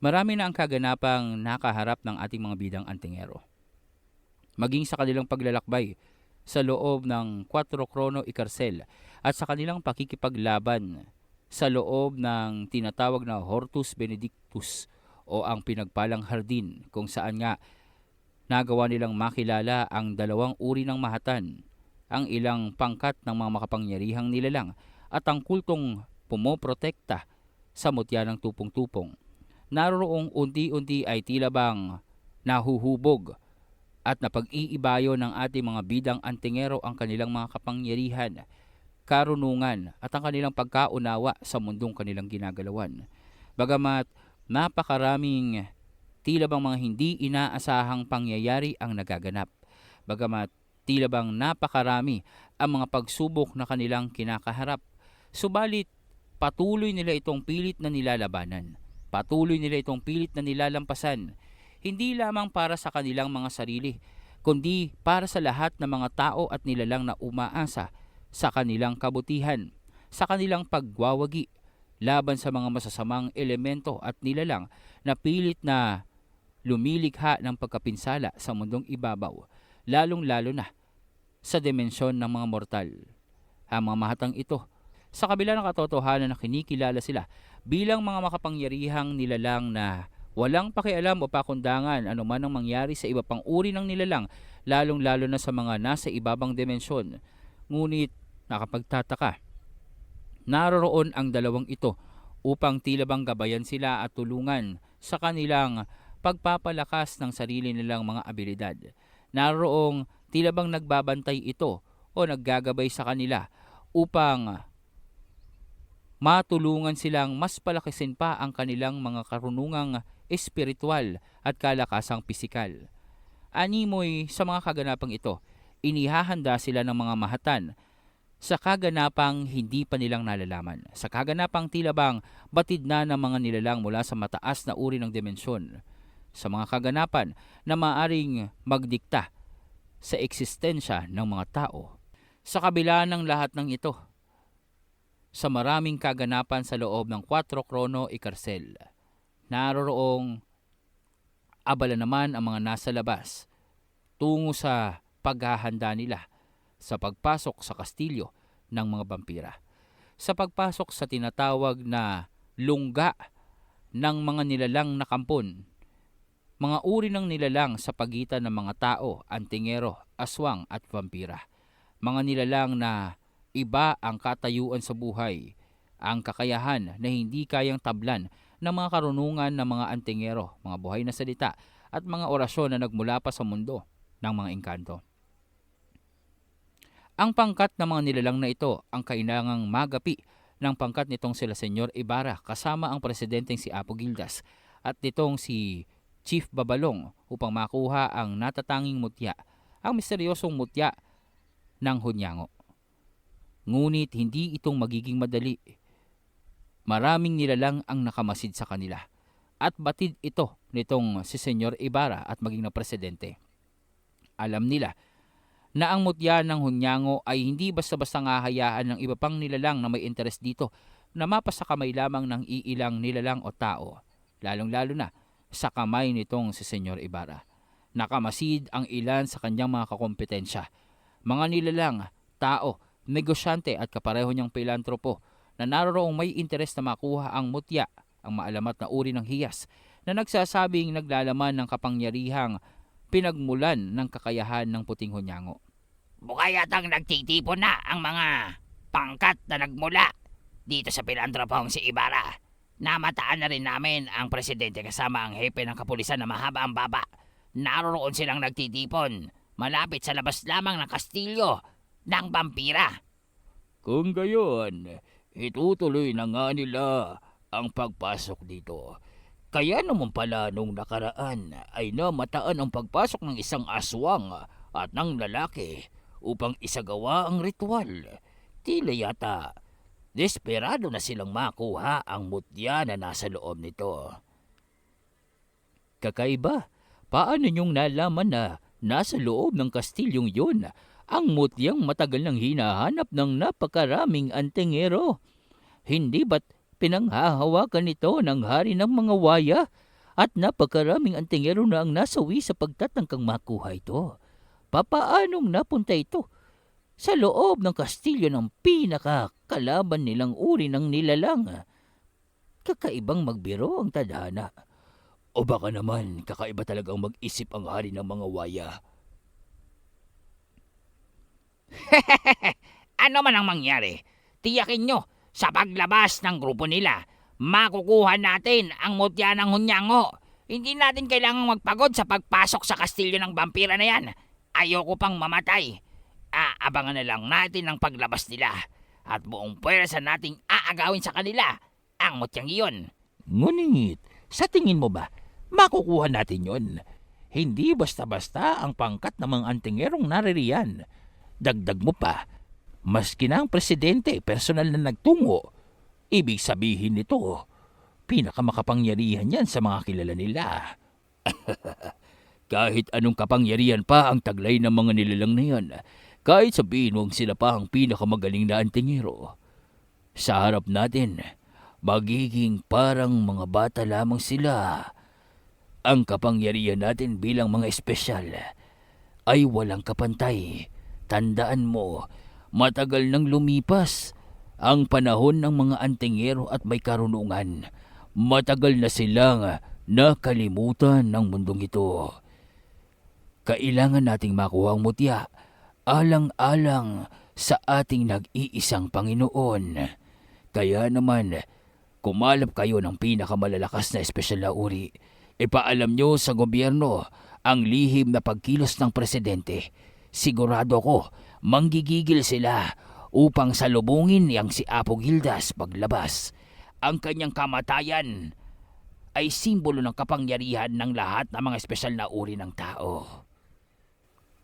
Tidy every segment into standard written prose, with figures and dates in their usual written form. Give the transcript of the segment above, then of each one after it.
Marami na ang kaganapang nakaharap ng ating mga bidang antingero. Maging sa kanilang paglalakbay sa loob ng 4 Krono Ikarsel at sa kanilang pakikipaglaban sa loob ng tinatawag na Hortus Benedictus o ang pinagpalang hardin, kung saan nga nagawa nilang makilala ang dalawang uri ng mahatan, ang ilang pangkat ng mga makapangyarihang nilalang at ang kultong pumoprotekta sa mutya ng tupong-tupong. Naroroong unti-unti ay tila bang nahuhubog at napag-iibayo ng ating mga bidang antingero ang kanilang mga kapangyarihan, karunungan at ang kanilang pagkaunawa sa mundong kanilang ginagalawan. Bagamat napakaraming tila bang mga hindi inaasahang pangyayari ang nagaganap. Bagamat tila bang napakarami ang mga pagsubok na kanilang kinakaharap. Subalit patuloy nila itong pilit na nilalabanan. Patuloy nila itong pilit na nilalampasan, hindi lamang para sa kanilang mga sarili, kundi para sa lahat ng mga tao at nilalang na umaasa sa kanilang kabutihan, sa kanilang pagwawagi laban sa mga masasamang elemento at nilalang na pilit na lumilikha ng pagkapinsala sa mundong ibabaw, lalong-lalo na sa dimensyon ng mga mortal. Ang mga mahatang ito, sa kabila ng katotohanan na kinikilala sila bilang mga makapangyarihang nilalang na walang pakialam o pakundangan anuman ang mangyari sa iba pang uri ng nilalang, lalong-lalo na sa mga nasa ibabang dimensyon. Ngunit nakapagtataka, naroroon ang dalawang ito upang tila bang gabayan sila at tulungan sa kanilang pagpapalakas ng sarili nilang mga abilidad. Naroroong tila bang nagbabantay ito o naggagabay sa kanila upang matulungan silang mas palakisin pa ang kanilang mga karunungang espiritual at kalakasang pisikal. Animoy sa mga kaganapang ito, inihahanda sila ng mga mahatan sa kaganapang hindi pa nilang nalalaman, sa kaganapang tila bang batid na ng mga nilalang mula sa mataas na uri ng dimensyon, sa mga kaganapan na maaring magdikta sa eksistensya ng mga tao. Sa kabila ng lahat ng ito, sa maraming kaganapan sa loob ng 4 Krono Ikarsel, naroroong abala naman ang mga nasa labas tungo sa paghahanda nila sa pagpasok sa kastilyo ng mga vampira, sa pagpasok sa tinatawag na lungga ng mga nilalang na kampon, mga uri ng nilalang sa pagitan ng mga tao, antingero, aswang at vampira, mga nilalang na iba ang katayuan sa buhay, ang kakayahan na hindi kayang tablan ng mga karunungan ng mga antingero, mga buhay na salita at mga orasyon na nagmula pa sa mundo ng mga engkanto. Ang pangkat ng mga nilalang na ito ang kailangang magapi ng pangkat nitong sila Senyor Ibarra kasama ang presidenteng si Apo Gildas at nitong si Chief Babalong upang makuha ang natatanging mutya, ang misteryosong mutya ng Hunyango. Ngunit hindi itong magiging madali. Maraming nilalang ang nakamasid sa kanila at batid ito nitong si Senyor Ibarra at maging na presidente. Alam nila na ang mutya ng Hunyango ay hindi basta-basta ngahayaan ng iba pang nilalang na may interes dito na mapasa kamay lamang ng iilang nilalang o tao, lalong-lalo na sa kamay nitong si Senyor Ibarra. Nakamasid ang ilan sa kanyang mga kakompetensya, mga nilalang, tao, negosyante at kapareho niyang pilantropo na naroroong may interes na makuha ang mutya, ang maalamat na uri ng hiyas na nagsasabing naglalaman ng kapangyarihang pinagmulan ng kakayahan ng puting Hunyango. Mukha yatang nagtitipon na ang mga pangkat na nagmula dito sa pilantropong si Ibarra. Namataan na rin namin ang presidente kasama ang hepe ng kapulisan na mahaba ang baba. Naroroon silang nagtitipon malapit sa labas lamang ng kastilyo ng vampira. Kung gayon, itutuloy na nga nila ang pagpasok dito. Kaya naman pala nung nakaraan ay namataan ang pagpasok ng isang aswang at ng lalaki upang isagawa ang ritual. Tila yata desperado na silang makuha ang mutya na nasa loob nito. Kakaiba, paano niyong nalaman na nasa loob ng kastilyong yun ang mutyang matagal nang hinahanap ng napakaraming antingero? Hindi ba't pinanghahawakan ito ng hari ng mga waya At napakaraming antingero na ang nasawi sa pagtatangkang makuha ito. Papaanong napunta ito sa loob ng kastilyo ng pinakakalaban nilang uri ng nilalang? Kakaibang magbiro ang tadhana. O baka naman kakaiba talagang mag-isip ang hari ng mga waya. Ano man ang mangyari, tiyakin nyo sa paglabas ng grupo nila, makukuha natin ang mutya ng Hunyango. Hindi natin kailangang magpagod sa pagpasok sa kastilyo ng vampira na yan. Ayoko pang mamatay. Aabangan na lang natin ang paglabas nila at buong pwersa nating aagawin sa kanila ang mutyang iyon. Ngunit, sa tingin mo ba, makukuha natin yon? Hindi basta-basta ang pangkat ng mga antingerong naririyan. Dagdag mo pa, maski na ang presidente personal na nagtungo, ibig sabihin nito, pinakamakapangyarihan yan sa mga kilala nila. Kahit anong kapangyarihan pa ang taglay ng mga nilalang na yan, kahit sabihin mong sila pa ang pinakamagaling na antingero, sa harap natin, magiging parang mga bata lamang sila. Ang kapangyarihan natin bilang mga espesyal ay walang kapantay. Tandaan mo, matagal nang lumipas ang panahon ng mga antingero at may karunungan. Matagal na silang nakalimutan ng mundong ito. Kailangan nating makuha ang mutya, alang-alang sa ating nag-iisang Panginoon. Kaya naman, kumalap kayo ng pinakamalalakas na espesyal na uri. Ipaalam nyo sa gobyerno ang lihim na pagkilos ng presidente. Sigurado ko, manggigigil sila upang salubungin yang si Apo Gildas paglabas. Ang kanyang kamatayan ay simbolo ng kapangyarihan ng lahat ng mga espesyal na uri ng tao.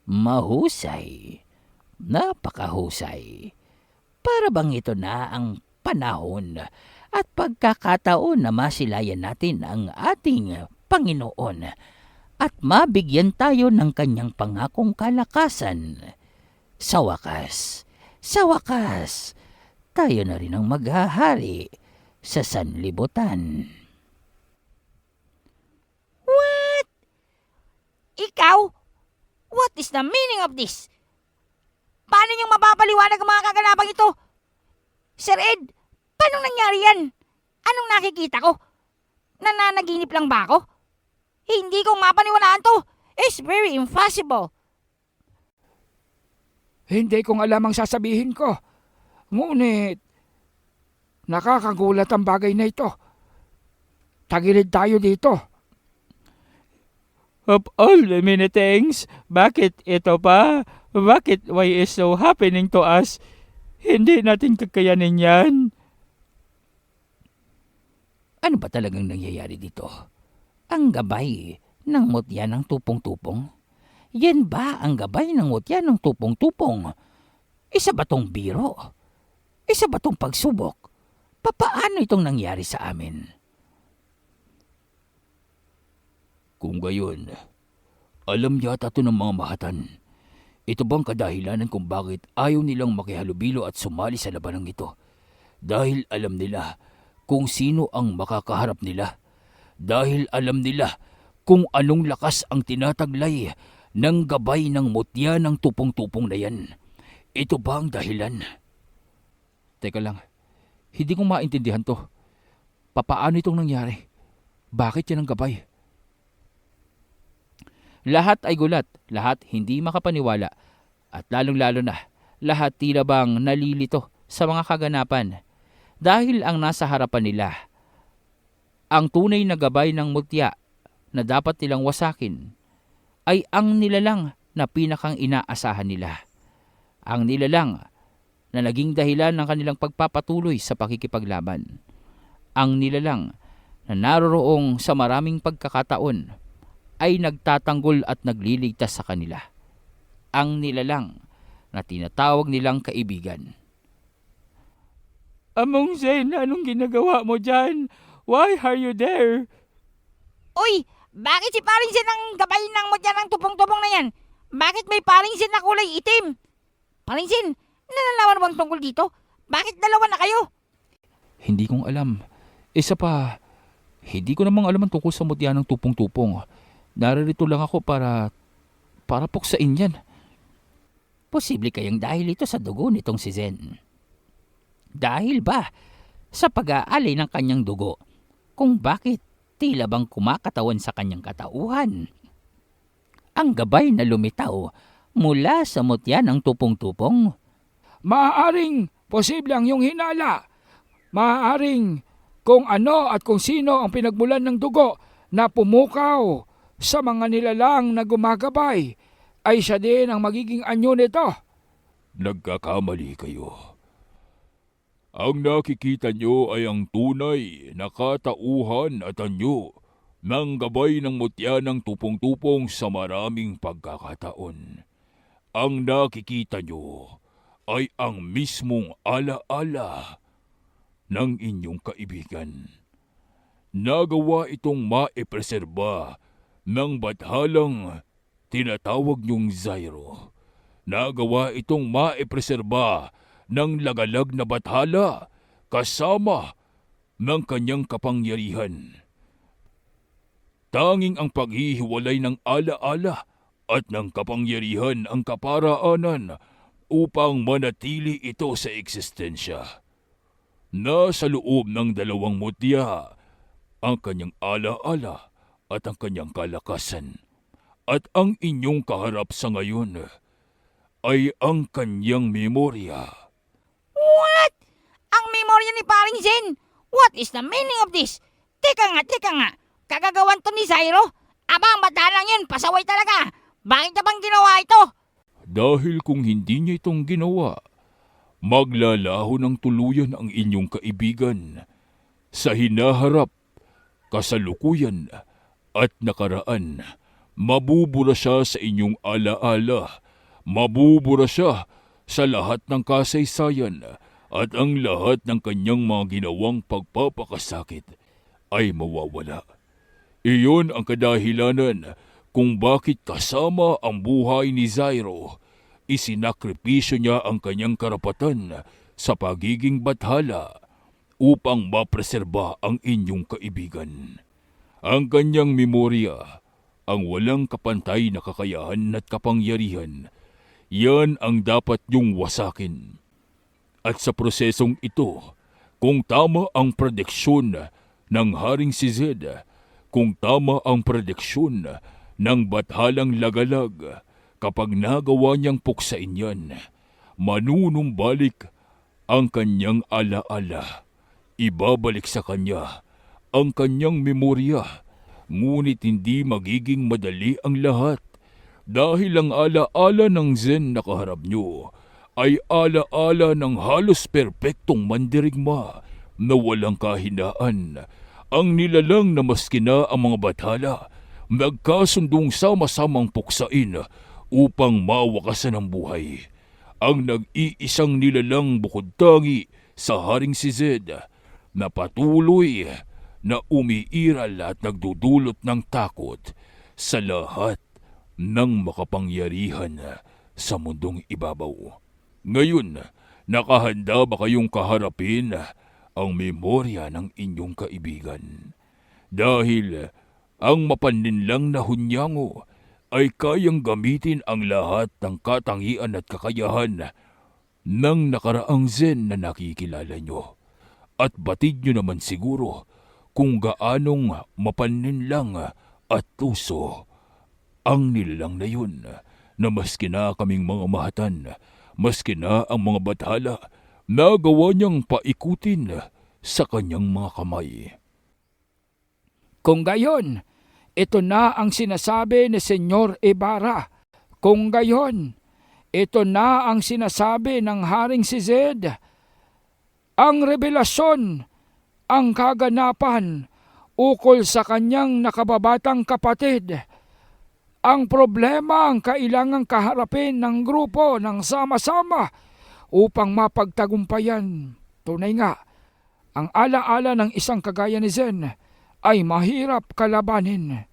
Mahusay. Napakahusay. Para bang ito na ang panahon at pagkakataon na masilayan natin ang ating Panginoon at mabigyan tayo ng kanyang pangakong kalakasan. Sa wakas, tayo na rin ang maghahari sa sanlibutan. What? Ikaw? What is the meaning of this? Paano niyong mapapaliwanag ang mga kaganapang ito? Sir Ed, paano nangyari yan? Anong nakikita ko? Nananaginip lang ba ako? Hindi ko mapaniwalaan to. It's very impossible. Hindi kong alam ang sasabihin ko. Ngunit, nakakagulat ang bagay na ito. Tagilid tayo dito. Of all the many things, bakit ito pa? Bakit why is so happening to us? Hindi natin kakayanin yan. Ano ba talagang nangyayari dito? Ang gabay ng mutya ng tupong-tupong? Yan ba ang gabay ng mutya ng tupong-tupong? Isa ba tong biro? Isa ba tong pagsubok? Papaano itong nangyari sa amin? Kung gayon, alam yata ito ng mga mahatan. Ito bang kadahilanan kung bakit ayaw nilang makihalubilo at sumali sa labanang ito? Dahil alam nila kung sino ang makakaharap nila. Dahil alam nila kung anong lakas ang tinataglay ng gabay ng mutya ng tupong-tupong na yan. Ito ba ang dahilan? Teka lang, hindi ko maintindihan to. Papaano itong nangyari? Bakit yan ang gabay? Lahat ay gulat, lahat hindi makapaniwala, at lalong-lalo na, lahat tila bang nalilito sa mga kaganapan. Dahil ang nasa harapan nila, ang tunay na gabay ng mutya na dapat nilang wasakin, ay ang nilalang na pinakang inaasahan nila. Ang nilalang na naging dahilan ng kanilang pagpapatuloy sa pakikipaglaban. Ang nilalang na naroroong sa maraming pagkakataon ay nagtatanggol at nagliligtas sa kanila. Ang nilalang na tinatawag nilang kaibigan. Among Zen, anong ginagawa mo dyan? Why are you there? Uy, bakit si Paring Sin ang gabay ng mutya ng tupong-tupong na yan? Bakit may Paring Sin na kulay itim? Paring Sin, nalalaman mo bang tungkol dito? Bakit dalawa na kayo? Hindi kong alam. Isa pa, Hindi ko namang alam ang tungkol sa mutya ng tupong-tupong. Naririto lang ako para puksain yan. Posible kayang dahil ito sa dugo nitong si Zen. Dahil ba sa pag-aalay ng kanyang dugo kung bakit tila bang kumakatawan sa kanyang katauhan ang gabay na lumitaw mula sa mutya ng tupong-tupong? Maaaring posible ang iyong hinala. Maaaring kung ano at kung sino ang pinagmulan ng dugo na pumukaw sa mga nilalang na gumagabay ay siya din ang magiging anyo nito. Nagkakamali kayo. Ang nakikita nyo ay ang tunay na katauhan at anyo ng gabay ng mutya ng tupong-tupong sa maraming pagkakataon. Ang nakikita nyo ay ang mismong ala-ala ng inyong kaibigan. Nagawa itong maipreserba ng bathalang tinatawag niyong Zyro. Nagawa itong maipreserba ng lagalag na bathala kasama ng kanyang kapangyarihan. Tanging ang paghihiwalay ng ala-ala at ng kapangyarihan ang kaparaanan upang manatili ito sa eksistensya. Nasa loob ng dalawang mutya ang kanyang ala-ala at ang kanyang kalakasan. At ang inyong kaharap sa ngayon ay ang kanyang memorya. What? Ang memorya ni Paring Zen? What is the meaning of this? Teka nga. Kagagawan to ni Zyro? Aba, ang batalang yun, pasaway talaga. Bakit niya bang ginawa ito? Dahil kung hindi niya itong ginawa, maglalaho ng tuluyan ang inyong kaibigan sa hinaharap, kasalukuyan at nakaraan. Mabubura siya sa inyong ala-ala. Mabubura siya sa lahat ng kasaysayan at ang lahat ng kanyang mga ginawang pagpapakasakit ay mawawala. Iyon ang kadahilanan kung bakit kasama ang buhay ni Zyro, isinakripisyo niya ang kanyang karapatan sa pagiging bathala upang mapreserba ang inyong kaibigan. Ang kanyang memorya, ang walang kapantay na kakayahan at kapangyarihan, yan ang dapat niyong wasakin. At sa prosesong ito, kung tama ang prediksyon ng Haring si Zed, kung tama ang prediksyon ng bathalang lagalag, kapag nagawa niyang puksain yan, manunumbalik ang kanyang ala-ala. Ibabalik sa kanya ang kanyang memorya, ngunit hindi magiging madali ang lahat dahil ang ala-ala ng Zen na kaharap niyo ay ala-ala ng halos perpektong mandirigma na walang kahinaan. Ang nilalang na maski na ang mga bathala nagkasundong sama-samang puksain upang mawakasan ang buhay. Ang nag-iisang nilalang bukod tangi sa Haring si Zed na patuloy na umiiral at nagdudulot ng takot sa lahat ng makapangyarihan sa mundong ibabaw. Ngayon, nakahanda ba kayong kaharapin ang memorya ng inyong kaibigan? Dahil ang mapaninlang na hunyango ay kayang gamitin ang lahat ng katangian at kakayahan ng nakaraang Zen na nakikilala nyo. At batid nyo naman siguro kung gaanong mapaninlang at tuso ang nilalang na yun, na maski na kaming mga mahatan, maski na ang mga bathala, nagawa niyang paikutin sa kanyang mga kamay. Kung gayon, ito na ang sinasabi ni Senyor Ibarra. Kung gayon, ito na ang sinasabi ng Haring si Zed. Ang revelasyon, ang kaganapan ukol sa kanyang nakababatang kapatid. Ang problema ang kailangang kaharapin ng grupo ng sama-sama upang mapagtagumpayan. Tunay nga, ang ala-ala ng isang kagaya ni Zen ay mahirap kalabanin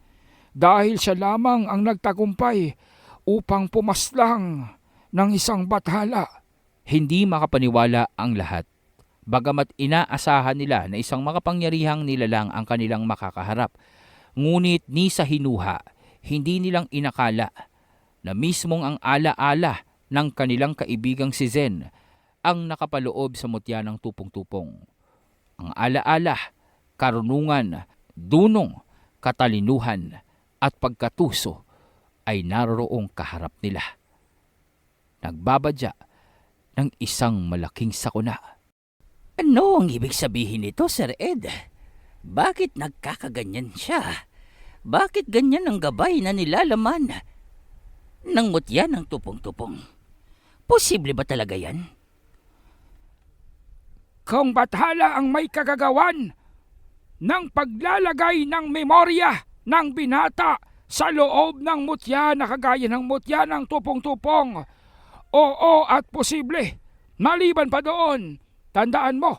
dahil siya lamang ang nagtagumpay upang pumaslang ng isang bathala. Hindi makapaniwala ang lahat. Bagamat inaasahan nila na isang makapangyarihang nilalang ang kanilang makakaharap, ngunit ni sa hinuha, hindi nilang inakala na mismong ang ala-ala ng kanilang kaibigang si Zen ang nakapaloob sa mutya ng tupong-tupong. Ang ala-ala, karunungan, dunong, katalinuhan at pagkatuso ay naroroong kaharap nila. Nagbabadya ng isang malaking sakuna. Ano ang ibig sabihin nito, Sir Ed? Bakit nagkakaganyan siya? Bakit ganyan ang gabay na nilalaman ng mutya ng tupong-tupong? Posible ba talaga yan? Kung bathala ang may kagagawan ng paglalagay ng memorya ng binata sa loob ng mutya na kagaya ng mutya ng tupong-tupong, oo at posible. Maliban pa doon, tandaan mo,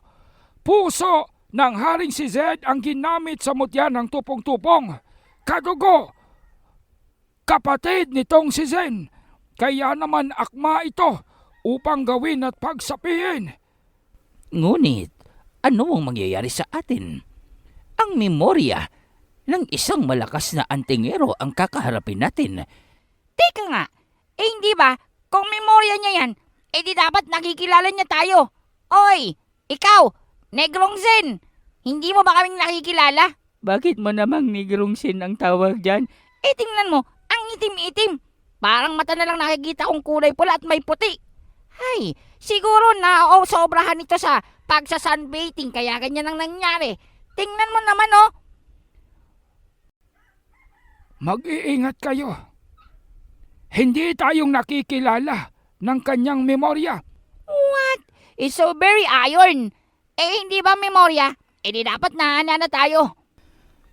puso ng Haring si Zed ang ginamit sa mutya ng tupong-tupong. Kadugo, kapatid nitong si Zen. Kaya naman akma ito upang gawin at pagsapihin. Ngunit, ano ang mangyayari sa atin? Ang memorya ng isang malakas na antingero ang kakaharapin natin. Teka nga, hindi ba, kung memorya niya yan, di dapat nakikilala niya tayo. Oy, ikaw, Negrong Zen, hindi mo ba kaming nakikilala? Bakit mo namang Negrong Zen ang tawag dyan? Tingnan mo, ang itim-itim. Parang mata na lang nakikita kong kulay pula at may puti. Ay, siguro na sobrahan ito sa pagsa-sunbathing kaya ganyan ang nangyari. Tingnan mo naman, oh. Mag-iingat kayo. Hindi tayong nakikilala ng kanyang memorya. What? It's so very iron. Hindi ba memorya? Di dapat naana na tayo.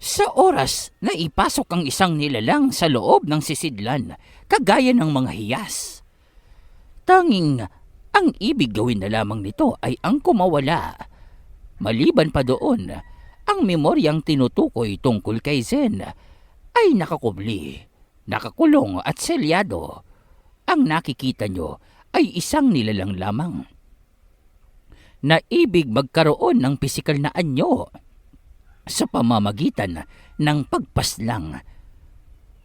Sa oras na ipasok ang isang nilalang sa loob ng sisidlan, kagaya ng mga hiyas, tanging ang ibig gawin na lamang nito ay ang kumawala. Maliban pa doon, ang memoryang tinutukoy tungkol kay Zen ay nakakubli, nakakulong at selyado. Ang nakikita nyo ay isang nilalang lamang na ibig magkaroon ng pisikal na anyo sa pamamagitan ng pagpaslang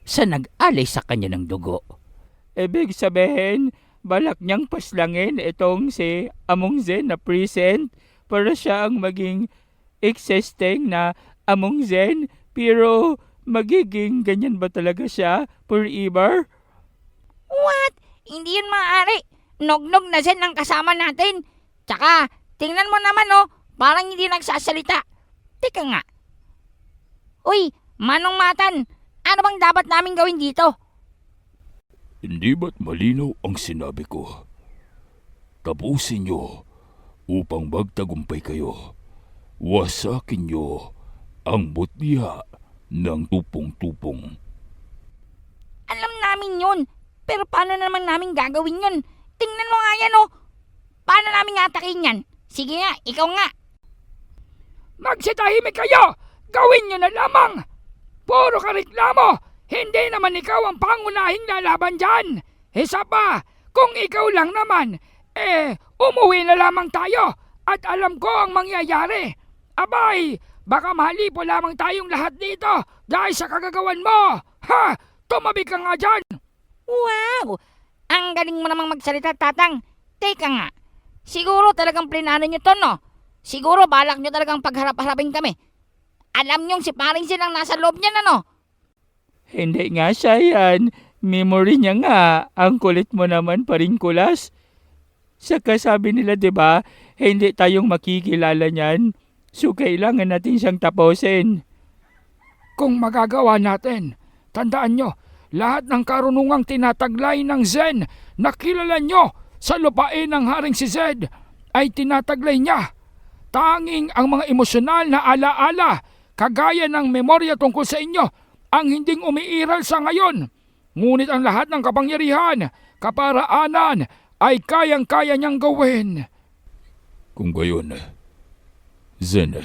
sa nag-alay sa kanya ng dugo. Ibig sabihin, balak niyang paslangin itong si Among Zen na present para siya ang maging existing na Among Zen, pero magiging ganyan ba talaga siya forever? What? Hindi yun maaari. Nog-nog na Zen ang kasama natin. Tsaka, tingnan mo naman, oh, parang hindi nagsasalita. Teka nga. Uy, Manong Matan, ano bang dapat namin gawin dito? Hindi ba't malinaw ang sinabi ko? Tapusin nyo upang magtagumpay kayo. Wasakin nyo ang mutya ng tupong-tupong. Alam namin yun, pero paano naman namin gagawin yun? Tingnan mo nga yan, oh. Paano namin atakin yan? Sige nga, ikaw nga. Magsitahimik kayo! Gawin nyo na lamang! Puro ka reklamo! Hindi naman ikaw ang pangunahing lalaban dyan! Isa pa, kung ikaw lang naman, umuwi na lamang tayo at alam ko ang mangyayari. Abay, baka mahalipo lamang tayong lahat dito dahil sa kagagawan mo! Ha! Tumabi ka nga dyan! Wow! Ang galing mo namang magsalita, Tatang. Teka nga, siguro talagang plinano nyo to, no? Siguro balak nyo talagang pagharap-harapin kami. Alam nyong si paring silang nasa loob niyan, ano? Hindi nga siya yan. Memory niya nga. Ang kulit mo naman, paring kulas. Saka sabi nila, di ba, hindi tayong makikilala niyan. So kailangan natin siyang tapusin. Kung magagawa natin, tandaan nyo, lahat ng karunungang tinataglay ng Zen na kilala nyo sa lupain ng Haring si Zed ay tinataglay niya. Tanging ang mga emosyonal na alaala, kagaya ng memorya tungkol sa inyo, ang hinding umiiral sa ngayon. Ngunit ang lahat ng kapangyarihan, kaparaanan, ay kayang-kaya niyang gawin. Kung gayon, Zen,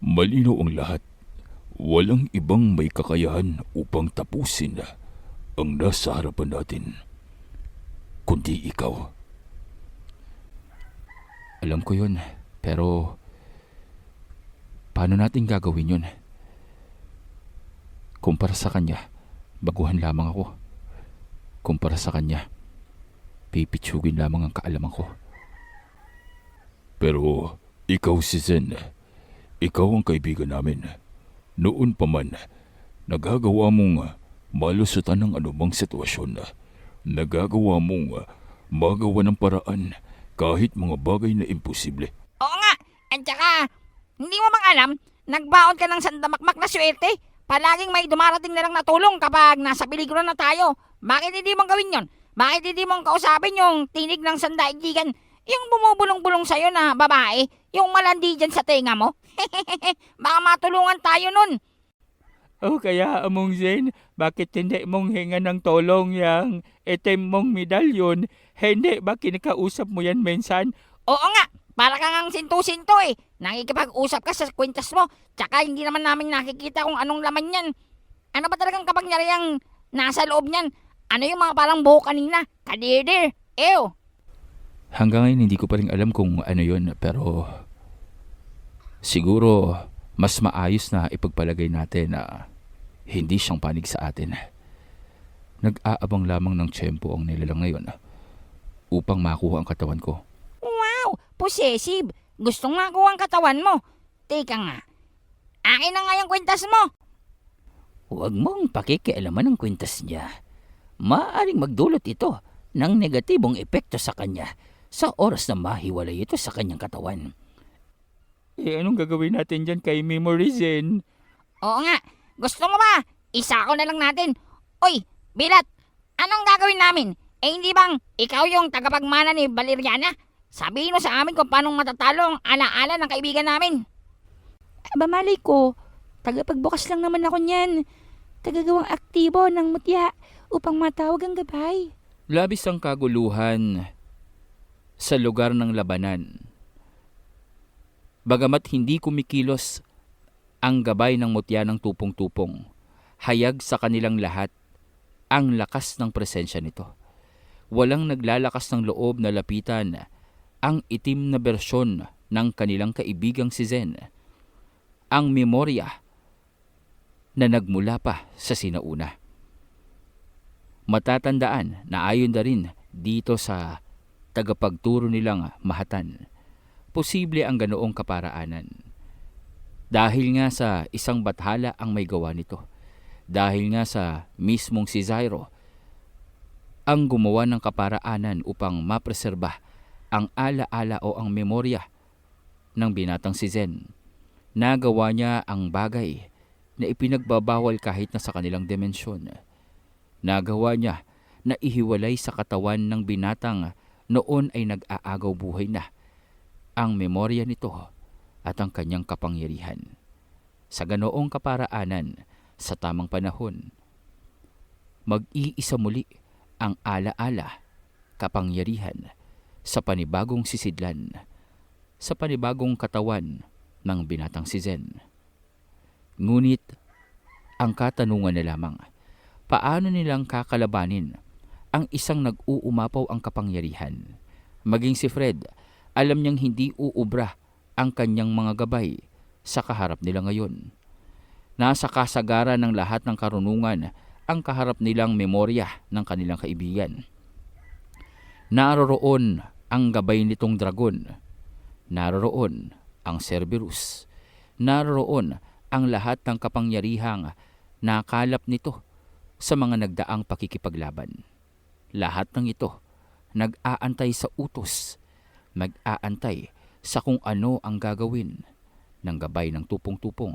malinaw ang lahat. Walang ibang may kakayahan upang tapusin ang nasa harapan natin, kundi ikaw. Alam ko yun, pero paano natin gagawin yun? Kumpara sa kanya, baguhan lamang ako. Kumpara sa kanya, pipitsugin lamang ang kaalaman ko. Pero ikaw si Zen, ikaw ang kaibigan namin. Noon pa man, nagagawa mong malusutan ng anumang sitwasyon. Nagagawa mong magawa ng paraan kahit mga bagay na imposible. Oo nga, at saka, hindi mo bang alam, nagbaon ka ng sandamakmak na swerte? Palaging may dumarating na lang na tulong kapag nasa peligro na tayo. Bakit hindi mong gawin yon? Bakit hindi mong kausapin yung tinig ng sandaigdigan? Yung bumubulong-bulong sa'yo na babae, yung malandi dyan sa tenga mo? Baka matulungan tayo nun. O kaya among Zen, bakit hindi mong hinga ng tulong yang itim mong medalyon? Hindi ba kinakausap mo yan minsan? Oo nga, para kang ang sinto-sinto eh. Nakikipag-usap ka sa kwintas mo, tsaka hindi naman namin nakikita kung anong laman yan. Ano ba talagang kapangyarihang nasa loob niyan? Ano yung mga parang buhok kanina? Kadidir, ew. Hanggang ngayon hindi ko pa rin alam kung ano yun, pero siguro mas maayos na ipagpalagay natin na hindi siyang panig sa atin. Nag-aabang lamang ng tiyempo ang nilalang ngayon upang makuha ang katawan ko. Wow, possessive. Gustong makuha ang katawan mo. Teka nga, akin na nga yung kwintas mo. Huwag mong pakikialaman ang kwintas niya. Maaaring magdulot ito ng negatibong epekto sa kanya sa oras na mahiwalay ito sa kanyang katawan. Eh anong gagawin natin dyan kay Memory Zen? Oo nga, gusto mo ba? Isa ko na lang natin. Uy, Bilat, anong gagawin namin? Eh hindi bang ikaw yung tagapagmana ni Valeriana? Sabihin mo sa amin kung paano matatalo ang alaala ng kaibigan namin. Aba malay ko, tagapagbukas lang naman ako niyan. Tagagawang aktibo ng mutya upang matawag ang gabay. Labis ang kaguluhan sa lugar ng labanan. Bagamat hindi kumikilos ang gabay ng mutya ng tupong-tupong, hayag sa kanilang lahat ang lakas ng presensya nito. Walang naglalakas ng loob na lapitan ang itim na bersyon ng kanilang kaibigang si Zen. Ang memorya na nagmula pa sa sinauna. Matatandaan na ayon na rin dito sa tagapagturo nilang Mahatan, posible ang ganoong kaparaanan. Dahil nga sa isang bathala ang may gawa nito. Dahil nga sa mismong si Zyro ang gumawa ng kaparaanan upang mapreserba ang alaala o ang memorya ng binatang si Zen. Nagawa niya ang bagay na ipinagbabawal kahit na sa kanilang dimensyon. Nagawa niya na ihiwalay sa katawan ng binatang noon ay nag-aagaw buhay na ang memorya nito at ang kanyang kapangyarihan. Sa ganoong kaparaanan, sa tamang panahon, mag-iisa muli ang alaala, kapangyarihan, sa panibagong sisidlan, sa panibagong katawan ng binatang si Zen. Ngunit, ang katanungan na lamang, paano nilang kakalabanin ang isang nag-uumapaw ang kapangyarihan? Maging si Fred, alam niyang hindi uubra ang kanyang mga gabay sa kaharap nila ngayon. Nasa kasagaran ng lahat ng karunungan ang kaharap nilang memorya ng kanilang kaibigan. Naroroon ang gabay nitong dragon. Naroroon ang Cerberus. Naroroon ang lahat ng kapangyarihang nakalap nito sa mga nagdaang pakikipaglaban. Lahat ng ito nag-aantay sa utos, nag-aantay sa kung ano ang gagawin ng gabay ng tupong-tupong.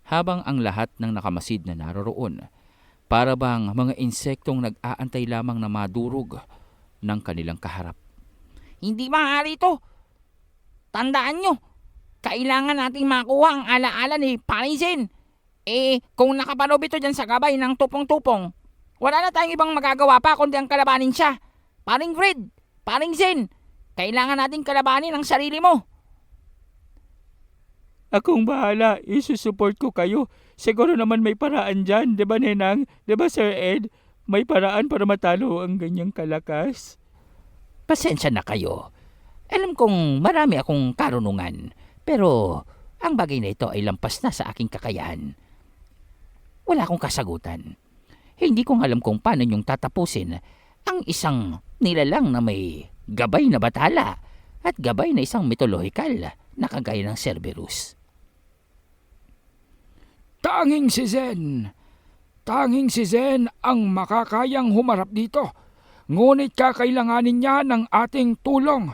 Habang ang lahat ng nakamasid na naroroon, para bang mga insektong nag-aantay lamang na madurog ng kanilang kaharap. Hindi maaari ito. Tandaan nyo, kailangan nating makuha ang alaala ni Paring Zen. Kung nakapanob ito dyan sa gabay ng tupong-tupong, wala na tayong ibang magagawa pa kundi ang kalabanin siya. Paring Fred, Paring Zen, kailangan nating kalabanin ang sarili mo. Akong bahala, isusupport ko kayo. Siguro naman may paraan dyan, di ba Nenang? Di ba Sir Ed? May paraan para matalo ang ganyang kalakas? Pasensya na kayo. Alam kong marami akong karunungan, pero ang bagay na ito ay lampas na sa aking kakayahan. Wala akong kasagutan. Hindi ko alam kung paano niyong tatapusin ang isang nilalang na may gabay na batala at gabay na isang mitolohikal na kagaya ng Cerberus. Tanging si Zen ang makakayang humarap dito. Ngunit kakailanganin niya ng ating tulong.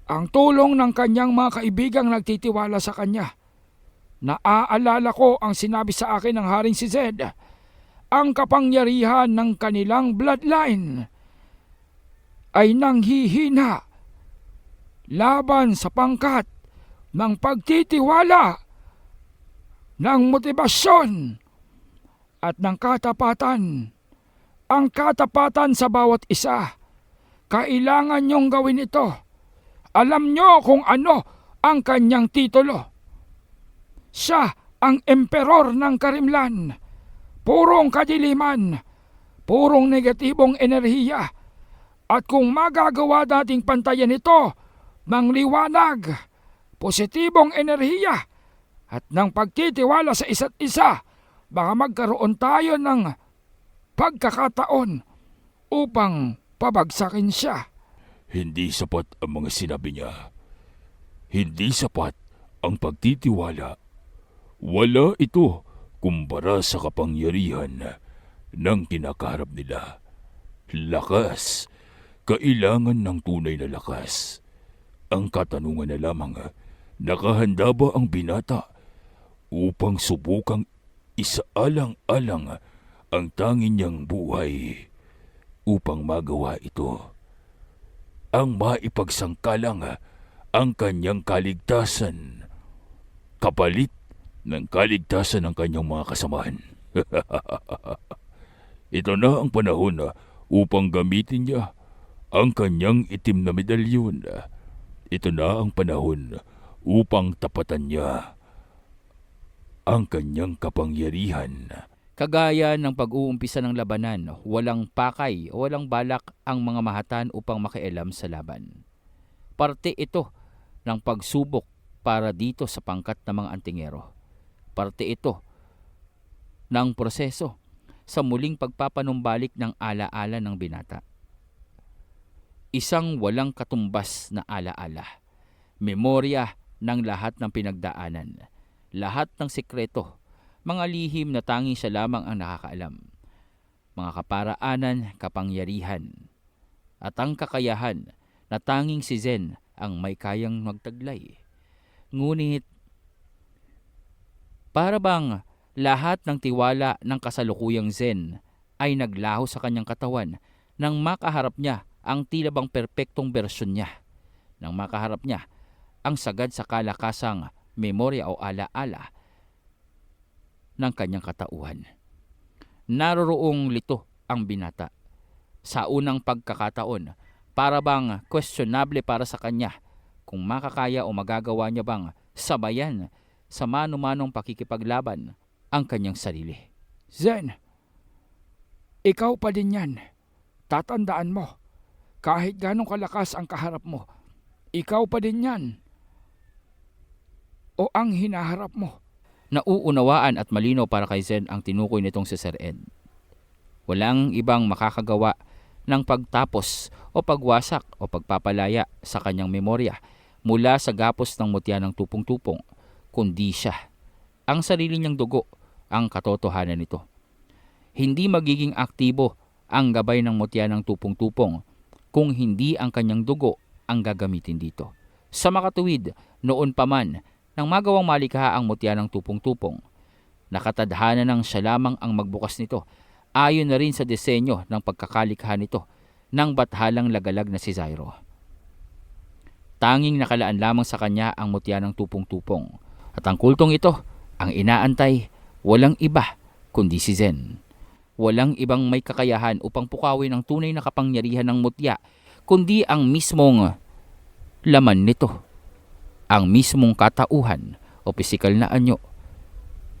Ang tulong ng kanyang mga kaibigang nagtitiwala sa kanya. Naaalala ko ang sinabi sa akin ng Haring si Zed. Ang kapangyarihan ng kanilang bloodline ay nanghihina laban sa pangkat ng pagtitiwala, ng motibasyon at ng katapatan. Ang katapatan sa bawat isa. Kailangan niyong gawin ito. Alam niyo kung ano ang kanyang titulo. Siya ang emperor ng Karimlan. Purong kadiliman, purong negatibong enerhiya. At kung magagawa nating pantayan ito ng liwanag, positibong enerhiya at ng pagtitiwala sa isa't isa, baka magkaroon tayo ng pagkakataon upang pabagsakin siya. Hindi sapat ang mga sinabi niya. Hindi sapat ang pagtitiwala. Wala ito kumpara sa kapangyarihan ng kinakaharap nila. Lakas. Kailangan ng tunay na lakas. Ang katanungan na lamang, nakahanda ba ang binata upang subukang isaalang-alang ang tanging niyang buhay upang magawa ito? Ang maipagsangkalang ang kanyang kaligtasan kapalit ng kaligtasan ng kanyang mga kasamahan. Ito na ang panahon upang gamitin niya ang kanyang itim na medalyon. Ito na ang panahon upang tapatan niya ang kanyang kapangyarihan. Kagaya ng pag-uumpisa ng labanan, walang pakay o walang balak ang mga mahatan upang makialam sa laban. Parte ito ng pagsubok para dito sa pangkat ng mga antingero. Parte ito ng proseso sa muling pagpapanumbalik ng alaala ng binata. Isang walang katumbas na alaala. Memorya ng lahat ng pinagdaanan. Lahat ng sikreto. Mga lihim na tanging siya lamang ang nakakaalam. Mga kaparaanan, kapangyarihan. At ang kakayahan na tanging si Zen ang may kayang magtaglay. Ngunit, para bang lahat ng tiwala ng kasalukuyang Zen ay naglaho sa kanyang katawan nang makaharap niya ang tila bang perpektong bersyon niya. Nang makaharap niya ang sagad sa kalakasang memorya o alaala ng kanyang katauhan. Naroroong lito ang binata. Sa unang pagkakataon, para bang questionable para sa kanya kung makakaya o magagawa niya bang sabayan sa mano-manong pakikipaglaban ang kanyang sarili. Zen, ikaw pa din yan. Tatandaan mo, kahit ganong kalakas ang kaharap mo, ikaw pa din yan. O ang hinaharap mo. Nauunawaan at malinaw para kay Zen ang tinukoy nitong si Sir Ed. Walang ibang makakagawa ng pagtapos o pagwasak o pagpapalaya sa kanyang memorya mula sa gapos ng mutya ng tupong-tupong, kundi siya. Ang sarili niyang dugo ang katotohanan nito. Hindi magiging aktibo ang gabay ng mutya ng tupong-tupong kung hindi ang kanyang dugo ang gagamitin dito. Sa makatuwid, noon pa man, nang magawang malikha ang mutya ng tupong-tupong, nakatadhana ng siya lamang ang magbukas nito, ayon na rin sa disenyo ng pagkakalikha nito ng bathalang lagalag na si Zyro. Tanging nakalaan lamang sa kanya ang mutya ng tupong-tupong, at ang kultong ito, ang inaantay, walang iba kundi si Zen. Walang ibang may kakayahan upang pukawin ang tunay na kapangyarihan ng mutya, kundi ang mismong laman nito. Ang mismong katauhan o pisikal na anyo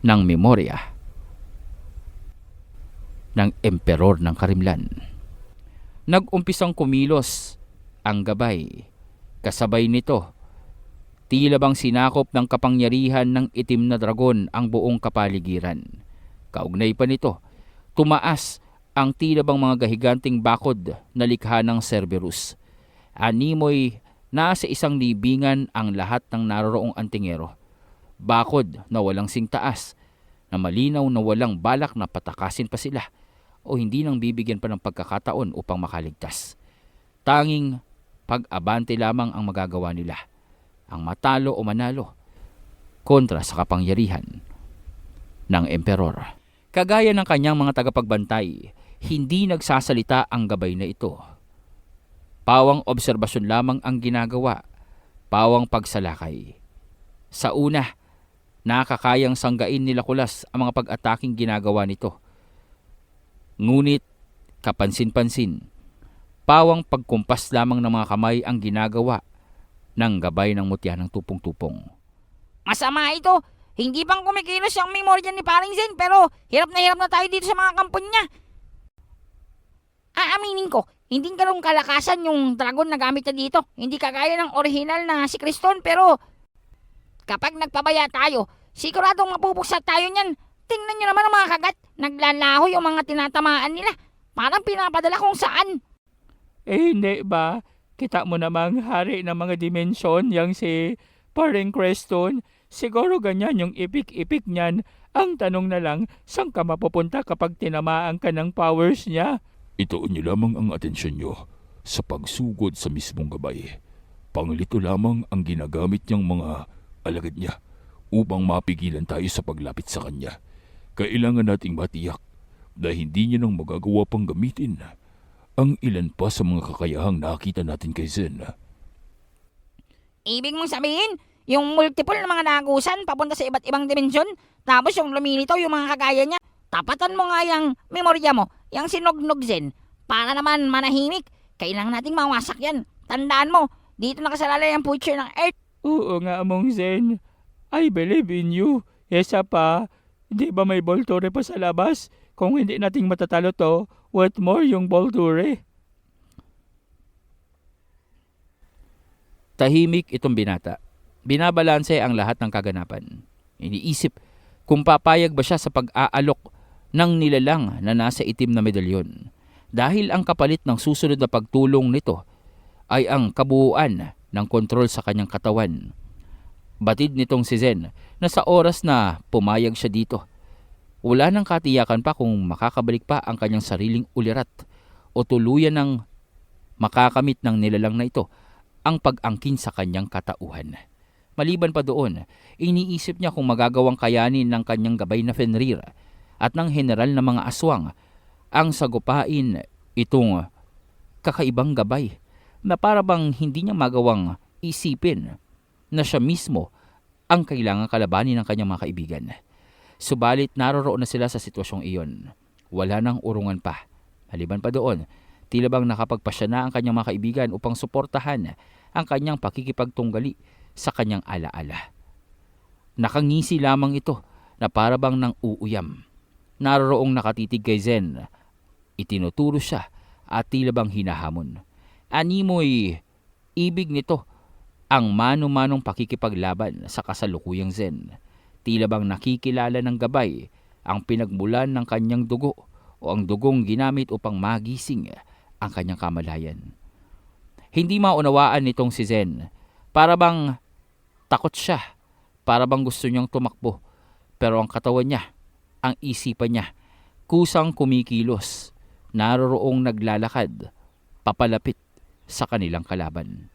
ng memorya ng emperor ng Karimlan. Nag-umpisang kumilos ang gabay Kasabay nito, tila bang sinakop ng kapangyarihan ng itim na dragon ang buong kapaligiran. Kaugnay pa nito, tumaas ang tila bang mga gahiganting bakod na likha ng Cerberus. Animoy nasa isang libingan ang lahat ng naroroong antingero. Bakod na walang singtaas, na malinaw na walang balak na patakasin pa sila o hindi nang bibigyan pa ng pagkakataon upang makaligtas. Tanging pag-abante lamang ang magagawa nila, ang matalo o manalo kontra sa kapangyarihan ng emperor. Kagaya ng kanyang mga tagapagbantay, hindi nagsasalita ang gabay na ito. Pawang obserbasyon lamang ang ginagawa, pawang pagsalakay. Sa una, nakakayang sanggain nila Kulas ang mga pag-ataking ginagawa nito. Ngunit, kapansin-pansin, pawang pagkumpas lamang ng mga kamay ang ginagawa ng gabay ng mutya ng tupong-tupong. Masama ito. Hindi pang kumikilos yung memorya ni Paring Zen pero hirap na tayo dito sa mga kampon niya. Aaminin ko, hindi ganong kalakasan yung dragon na gamit na dito. Hindi kagaya ng original na si Criston pero kapag nagpabaya tayo, siguradong mapupuksa tayo niyan. Tingnan nyo naman ang mga kagat. Naglalaho yung mga tinatamaan nila. Parang pinapadala kung saan. Hindi ba? Kita mo namang hari ng mga dimensyon yang si Paring Creston. Siguro ganyan yung ipik-ipik niyan. Ang tanong na lang, saan ka mapupunta kapag tinamaan ka ng powers niya? Ituon niyo lamang ang atensyon niyo sa pagsugod sa mismong gabay. Panglito lamang ang ginagamit niyang mga alagad niya upang mapigilan tayo sa paglapit sa kanya. Kailangan nating matiyak na hindi niya nang magagawa pang gamitin ang ilan pa sa mga kakayahang nakita natin kay Zen. Ibig mong sabihin, yung multiple na mga nagusan papunta sa iba't ibang dimensyon, tapos yung lumilitaw yung mga kagaya niya, tapatan mo nga yung memorya mo, yung sinugnog Zen, para naman manahimik. Kailangan nating mawasak yan. Tandaan mo, dito nakasalalay ang future ng Earth. Oo nga, Among Zen. I believe in you. Yesa pa, hindi ba may Volturi pa sa labas? Kung hindi nating matatalo to, what more yung Volturi? Tahimik itong binata. Binabalanse ang lahat ng kaganapan. Iniisip kung papayag ba siya sa pag-aalok ng nilalang na nasa itim na medalyon. Dahil ang kapalit ng susunod na pagtulong nito ay ang kabuuan ng kontrol sa kanyang katawan. Batid nitong si Zen na sa oras na pumayag siya dito, wala nang katiyakan pa kung makakabalik pa ang kanyang sariling ulirat o tuluyan ng makakamit ng nilalang na ito ang pag-angkin sa kanyang katauhan. Maliban pa doon, iniisip niya kung magagawang kayanin ng kanyang gabay na Fenrir at ng general na mga aswang ang sagupain itong kakaibang gabay na para bang hindi niya magawang isipin na siya mismo ang kailangang kalabanin ng kanyang mga kaibigan. Subalit naroroon na sila sa sitwasyong iyon. Wala nang urungan pa. Maliban pa doon, tila bang nakapagpasya na ang kanyang mga kaibigan upang suportahan ang kanyang pakikipagtunggali sa kanyang alaala. Nakangisi lamang ito na para bang nang uuyam. Naroroong nakatitig kay Zen. Itinuturo siya at tila bang hinahamon. Animoy, ibig nito ang mano-manong pakikipaglaban sa kasalukuyang Zen. Tila bang nakikilala ng gabay ang pinagmulan ng kanyang dugo o ang dugong ginamit upang magising ang kanyang kamalayan. Hindi maunawaan nitong si Zen. Para bang takot siya. Para bang gusto niyang tumakbo. Pero ang katawan niya, ang isipan niya, kusang kumikilos. Naroroong naglalakad, papalapit sa kanilang kalaban.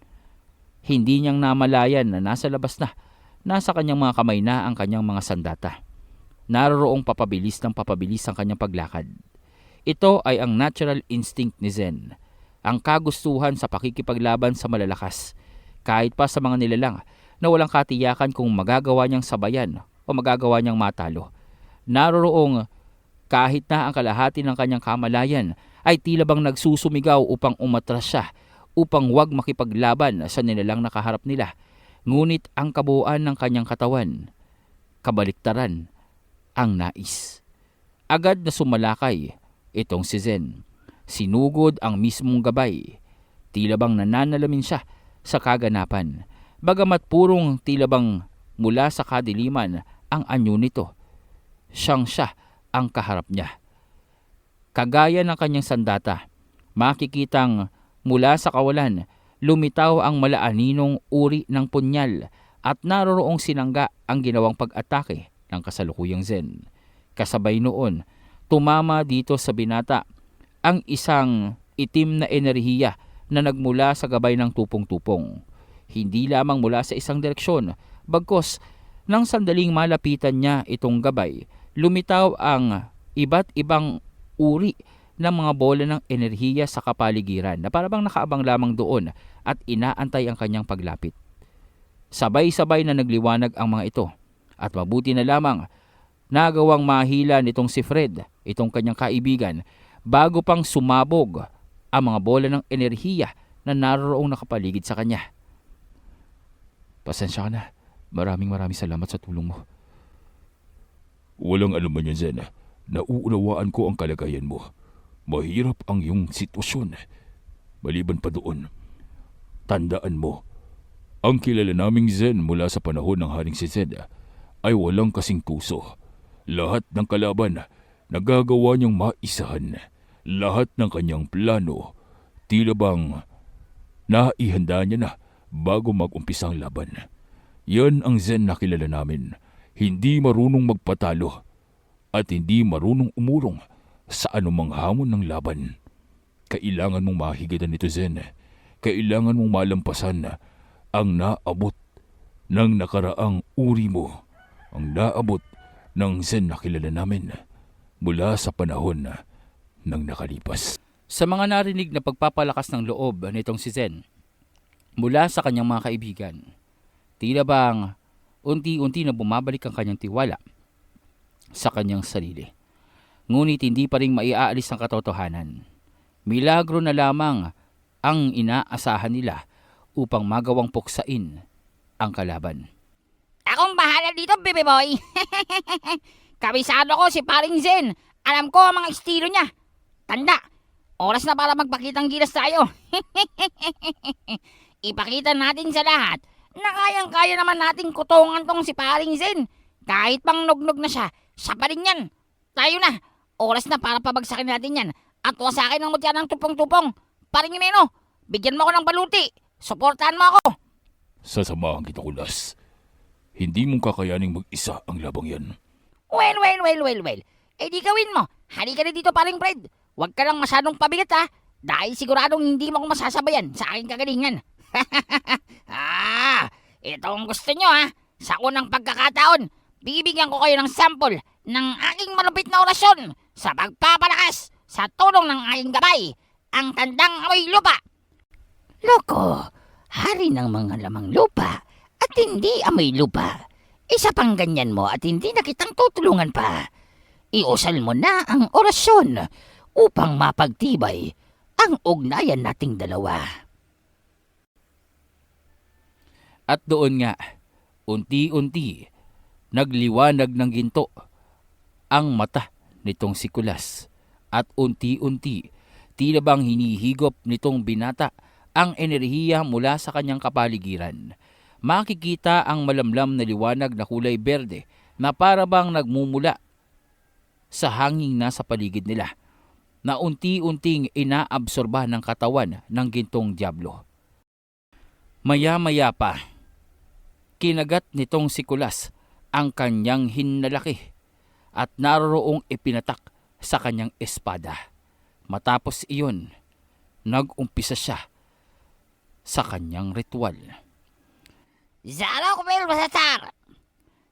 Hindi niyang namalayan na nasa labas na, nasa kanyang mga kamay na ang kanyang mga sandata. Naroroong papabilis ng papabilis ang kanyang paglakad. Ito ay ang natural instinct ni Zen, ang kagustuhan sa pakikipaglaban sa malalakas, kahit pa sa mga nilalang na walang katiyakan kung magagawa niyang sabayan o magagawa niyang matalo. Naroroong kahit na ang kalahati ng kanyang kamalayan ay tila bang nagsusumigaw upang umatras siya, upang wag makipaglaban sa nilalang nakaharap nila. Ngunit ang kabuuan ng kanyang katawan, kabaliktaran ang nais. Agad na sumalakay itong si Zen. Sinugod ang mismong gabay. Tila bang nananalamin siya sa kaganapan. Bagamat purong tila bang mula sa kadiliman ang anyo nito, siya ang kaharap niya. Kagaya ng kanyang sandata, makikitang mula sa kawalan, lumitaw ang malaaninong uri ng punyal at naroroong sinangga ang ginawang pag-atake ng kasalukuyang Zen. Kasabay noon, tumama dito sa binata ang isang itim na enerhiya na nagmula sa gabay ng tupong-tupong. Hindi lamang mula sa isang direksyon, bagkos nang sandaling malapitan niya itong gabay, lumitaw ang iba't ibang uri ng mga bola ng enerhiya sa kapaligiran na parabang nakaabang lamang doon at inaantay ang kanyang paglapit. Sabay-sabay na nagliwanag ang mga ito at mabuti na lamang nagawang mahila nitong si Fred, itong kanyang kaibigan, bago pang sumabog ang mga bola ng enerhiya na naroroong nakapaligid sa kanya. Pasensya ka na. Maraming salamat sa tulong mo. Walang anuman yan, Zen. Nauunawaan ko ang kalagayan mo. Mahirap ang iyong sitwasyon. Maliban pa doon, tandaan mo, ang kilala naming Zen mula sa panahon ng Haring si Zed ay walang kasing puso. Lahat ng kalaban nagagawa niyang maisahan. Lahat ng kanyang plano, tila bang naihanda niya na bago mag-umpisa ang laban. Yan ang Zen na kilala namin. Hindi marunong magpatalo at hindi marunong umurong sa anumang hamon ng laban. Kailangan mong mahigitan nito, Zen. Kailangan mong malampasan ang naabot ng nakaraang uri mo. Ang naabot ng Zen na kilala namin mula sa panahon ng nakalipas. Sa mga narinig na pagpapalakas ng loob nitong si Zen mula sa kanyang mga kaibigan, tila bang unti-unti na bumabalik ang kanyang tiwala sa kanyang sarili. Ngunit hindi pa rin maiaalis ang katotohanan. Milagro na lamang ang inaasahan nila upang magawang puksain ang kalaban. Akong bahala dito, baby boy. Kabisado ko si paring Zen. Alam ko ang mga estilo niya. Tanda, oras na para magpakitang gilas tayo. Ipakita natin sa lahat na kayang-kaya naman nating kutungan tong si paring Zen. Kahit pang nugnog na siya, siya pa rin yan. Tayo na, oras na para pabagsakin natin yan. At wasakin ang mutya ng tupong-tupong. Paring Imeno, bigyan mo ako ng baluti. Suportahan mo ako. Sasamahan kita, Kulas. Hindi mong kakayaning mag-isa ang labang yan. Well. Eh di gawin mo. Halika na dito, paring Fred. Huwag ka lang masyadong pabigat ha. Dahil siguradong hindi mo ako masasabayan sa aking kagalingan. Ito ang gusto nyo ha. Sa unang pagkakataon, bibigyan ko kayo ng sample ng aking malupit na orasyon sa pagpapalakas sa tulong ng aking gabay, ang tandang amoy lupa. Loko, hari ng mga lamang lupa at hindi amoy lupa. Isa pang ganyan mo at hindi na kitang tutulungan pa. Iusal mo na ang orasyon upang mapagtibay ang ugnayan nating dalawa. At doon nga, unti-unti, nagliwanag ng ginto ang mata nitong si Kulas. At unti-unti, tila bang hinihigop nitong binata ang enerhiya mula sa kanyang kapaligiran. Makikita ang malamlam na liwanag na kulay berde na para bang nagmumula sa hanging nasa paligid nila, na unti-unting inaabsorba ng katawan ng gintong diablo. Maya-maya pa, kinagat nitong si Kulas ang kanyang hinlalaki at naroroong ipinatak sa kanyang espada. Matapos iyon, nag-umpisa siya sa kanyang ritual. Zarok Belsatar!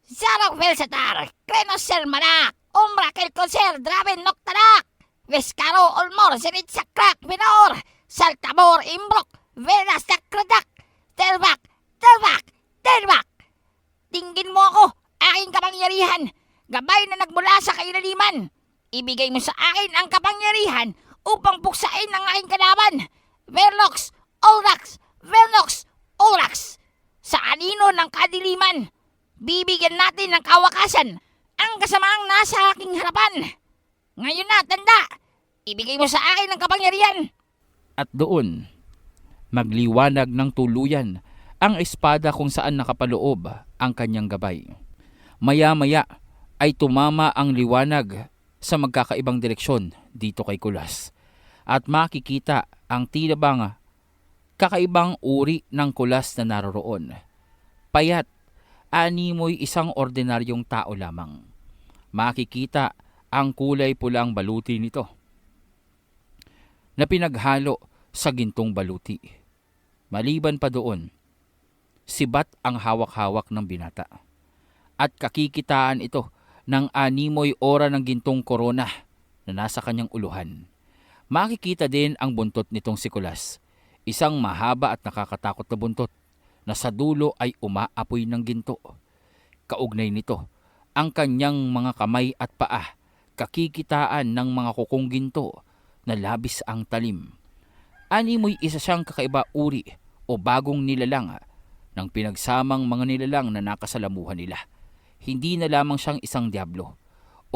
Zarok Belsatar! Krenos Ser Manak! Umbra Kelkoser Draven Noctarak! Vescaro Olmor Zenit Sakrak Vinor! Saltabor Imbrok! Venas Sakradak! Terbak! Tingin mo ako, aking kapangyarihan! Gabay na nagmula sa kailaliman! Ibigay mo sa akin ang kapangyarihan upang puksain ang aking kalaban! Vernox! Orax! Sa anino ng kadiliman, bibigyan natin ng kawakasan ang kasamaang nasa aking harapan. Ngayon na, tanda, ibigay mo sa akin ang kapangyarihan. At doon, Magliwanag ng tuluyan ang espada kung saan nakapaloob ang kanyang gabay. Maya-maya ay tumama ang liwanag sa magkakaibang direksyon dito kay Kulas at makikita ang tila bang kakaibang uri ng kulas na naroroon. Payat, animoy isang ordinaryong tao lamang. Makikita ang kulay pulang baluti nito na pinaghalo sa gintong baluti. Maliban pa doon, sibat ang hawak-hawak ng binata. At kakikitaan ito ng animoy ora ng gintong korona na nasa kanyang uluhan. Makikita din ang buntot nitong si Kulas, isang mahaba at nakakatakot na buntot na sa dulo ay umaapoy ng ginto. Kaugnay nito ang kanyang mga kamay at paa, kakikitaan ng mga kukong ginto na labis ang talim. Animoy isa siyang kakaiba uri o bagong nilalang ng pinagsamang mga nilalang na nakasalamuhan nila. Hindi na lamang siyang isang diablo.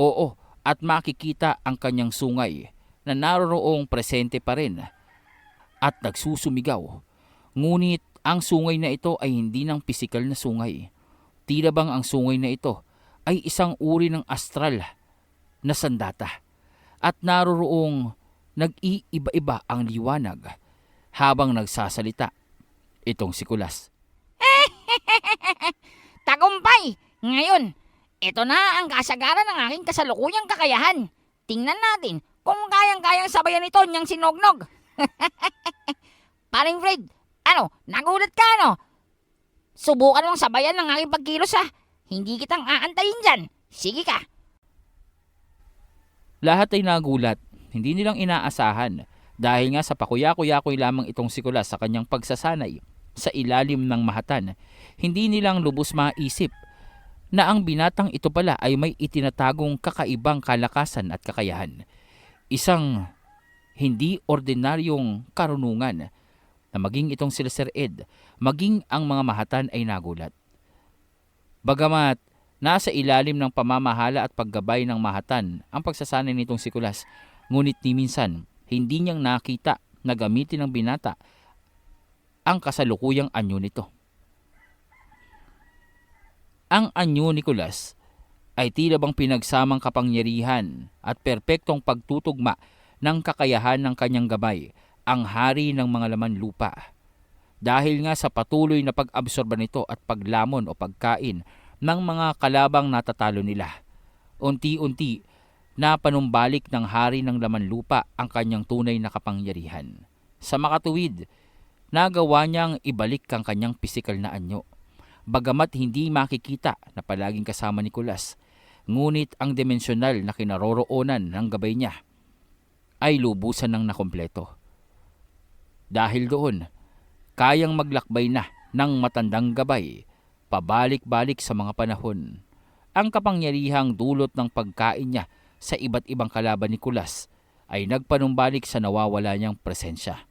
Oo, at makikita ang kanyang sungay na naroroong presente pa rin at nagsusumigaw. Ngunit ang sungay na ito ay hindi ng pisikal na sungay. Tila bang ang sungay na ito ay isang uri ng astral na sandata at naroroong nag-iiba-iba ang liwanag habang nagsasalita itong si Kulas. Tagumpay! Ngayon, ito na ang kasagaran ng aking kasalukuyang kakayahan. Tingnan natin kung kayang-kayang sabayan ito niyang sinognog. Paring Fred, nagulat ka Subukan mong sabayan ng aking pagkilos Hindi kitang aantayin dyan. Sige ka. Lahat ay nagulat, hindi nilang inaasahan dahil nga sa pakuya-kuyakoy lamang itong si Kulas sa kanyang pagsasanay sa ilalim ng mahatan. Hindi nilang lubos maisip na ang binatang ito pala ay may itinatagong kakaibang kalakasan at kakayahan. Isang hindi ordinaryong karunungan na maging itong sila Sir Ed, maging ang mga mahatan ay nagulat. Bagamat nasa ilalim ng pamamahala at paggabay ng mahatan ang pagsasanay nitong si Kulas, ngunit ni minsan hindi niyang nakita na gamitin ng binata ang kasalukuyang anyo nito. Ang anyo ni Kulas ay tila bang pinagsamang kapangyarihan at perpektong pagtutugma ng kakayahan ng kanyang gabay, ang hari ng mga laman lupa. Dahil nga sa patuloy na pag-absorba nito at paglamon o pagkain ng mga kalabang natatalo nila, unti-unti na panumbalik ng hari ng laman lupa ang kanyang tunay na kapangyarihan. Sa makatuwid, nagawa niyang ibalik ang kanyang pisikal na anyo. Bagamat hindi makikita na palaging kasama ni Kulas, ngunit ang dimensyonal na kinaroroonan ng gabay niya ay lubusan ng nakompleto. Dahil doon, kayang maglakbay na ng matandang gabay, pabalik-balik sa mga panahon. Ang kapangyarihang dulot ng pagkain niya sa iba't ibang kalaban ni Kulas ay nagpanumbalik sa nawawala niyang presensya,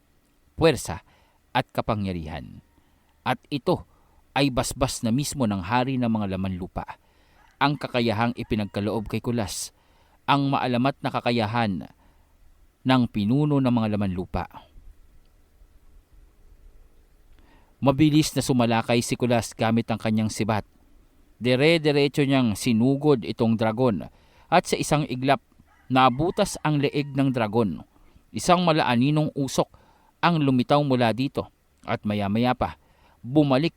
puwersa at kapangyarihan. At ito ay basbas na mismo ng hari ng mga laman lupa. Ang kakayahang ipinagkaloob kay Kulas, ang maalamat na kakayahan ng pinuno ng mga laman lupa. Mabilis na sumalakay si Kulas gamit ang kanyang sibat. Dire-diretso niyang sinugod itong dragon at sa isang iglap nabutas ang leeg ng dragon. Isang malaaninong usok ang lumitaw mula dito at maya-maya pa bumalik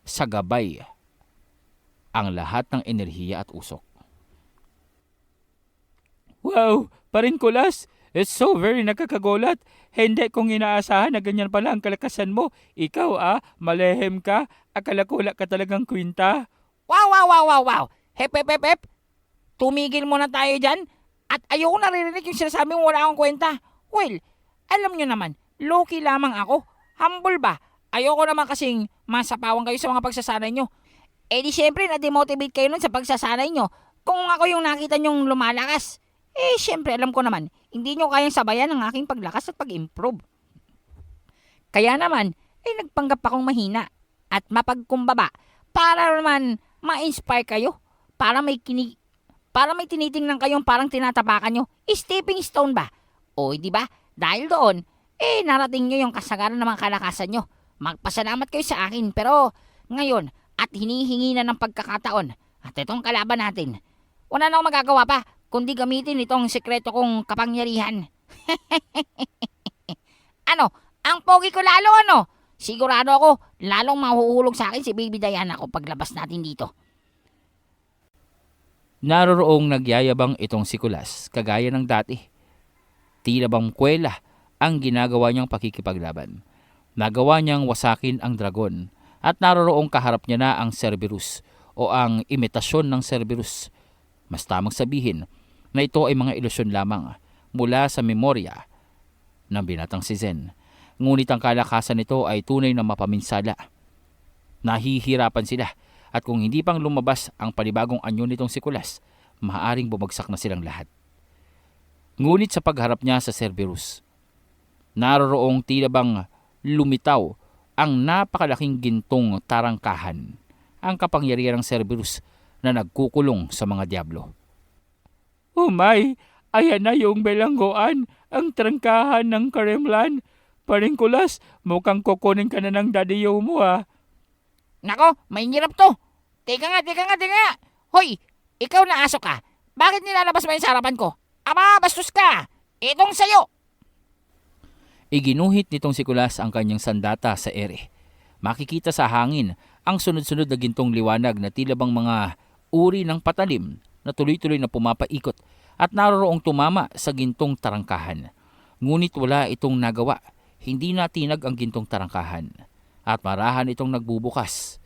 sa gabay ang lahat ng enerhiya at usok. Wow, parin Kulas, it's so very nakakagulat. Hindi kong inaasahan na ganyan pala ang kalakasan mo. Ikaw malehem ka, akala ko wala ka talagang kwinta. Wow! Hep. Tumigil muna tayo dyan. At ayoko naririnig yung sinasabi mo wala akong kwenta. Well, alam nyo naman, low-key lamang ako. Humble ba? Ayoko naman kasing masapawan kayo sa mga pagsasanay nyo. Eh di syempre na-demotivate kayo nun sa pagsasanay nyo. Kung ako yung nakita nyong lumalakas, syempre alam ko naman, hindi nyo kayang sabayan ang aking paglakas at pag-improve. Kaya naman, nagpanggap akong mahina at mapagkumbaba para naman ma-inspire kayo. Para may tinitingnan kayong parang tinatapakan nyo. Stepping stone ba? O di ba? Dahil doon, Narating nyo yung kasagaran ng mga kalakasan nyo. Magpasalamat kayo sa akin, pero ngayon, at hinihingi na ng pagkakataon, at itong kalaban natin, wala na akong magagawa pa, kundi gamitin itong sekreto kong kapangyarihan. Ano? Ang pogi ko lalo, ano? Sigurado ako, lalong mahuhulog sa akin si Baby Diana kung paglabas natin dito. Naroroong nagyayabang itong si Kulas, kagaya ng dati. Tila bang kwela ang ginagawa niyang pakikipaglaban. Nagawa niyang wasakin ang dragon at naroroong kaharap niya na ang Cerberus o ang imitasyon ng Cerberus. Mas tamang sabihin na ito ay mga ilusyon lamang mula sa memorya ng binatang si Zen. Ngunit ang kalakasan nito ay tunay na mapaminsala. Nahihirapan sila at kung hindi pang lumabas ang panibagong anyo nitong si Kulas, maaaring bumagsak na silang lahat. Ngunit sa pagharap niya sa Cerberus, naroroong tila bang lumitaw ang napakalaking gintong tarangkahan, ang kapangyarihan ng Cerberus na nagkukulong sa mga diablo. Umay, ayan na yung belanggoan, ang trangkahan ng Kremlan. Paring Kulas, mukhang kukunin ka na ng dadiyo mo Nako, may hirap to. Teka nga. Hoy, ikaw na aso ka. Bakit nilalabas mo yung sa harapan ko? Aba, bastos ka. Itong sayo. Iginuhit nitong si Kulas ang kanyang sandata sa ere. Makikita sa hangin ang sunod-sunod na gintong liwanag na tila bang mga uri ng patalim na tuloy-tuloy na pumapaikot at naroroong tumama sa gintong tarangkahan. Ngunit wala itong nagawa. Hindi natinag ang gintong tarangkahan at marahan itong nagbubukas.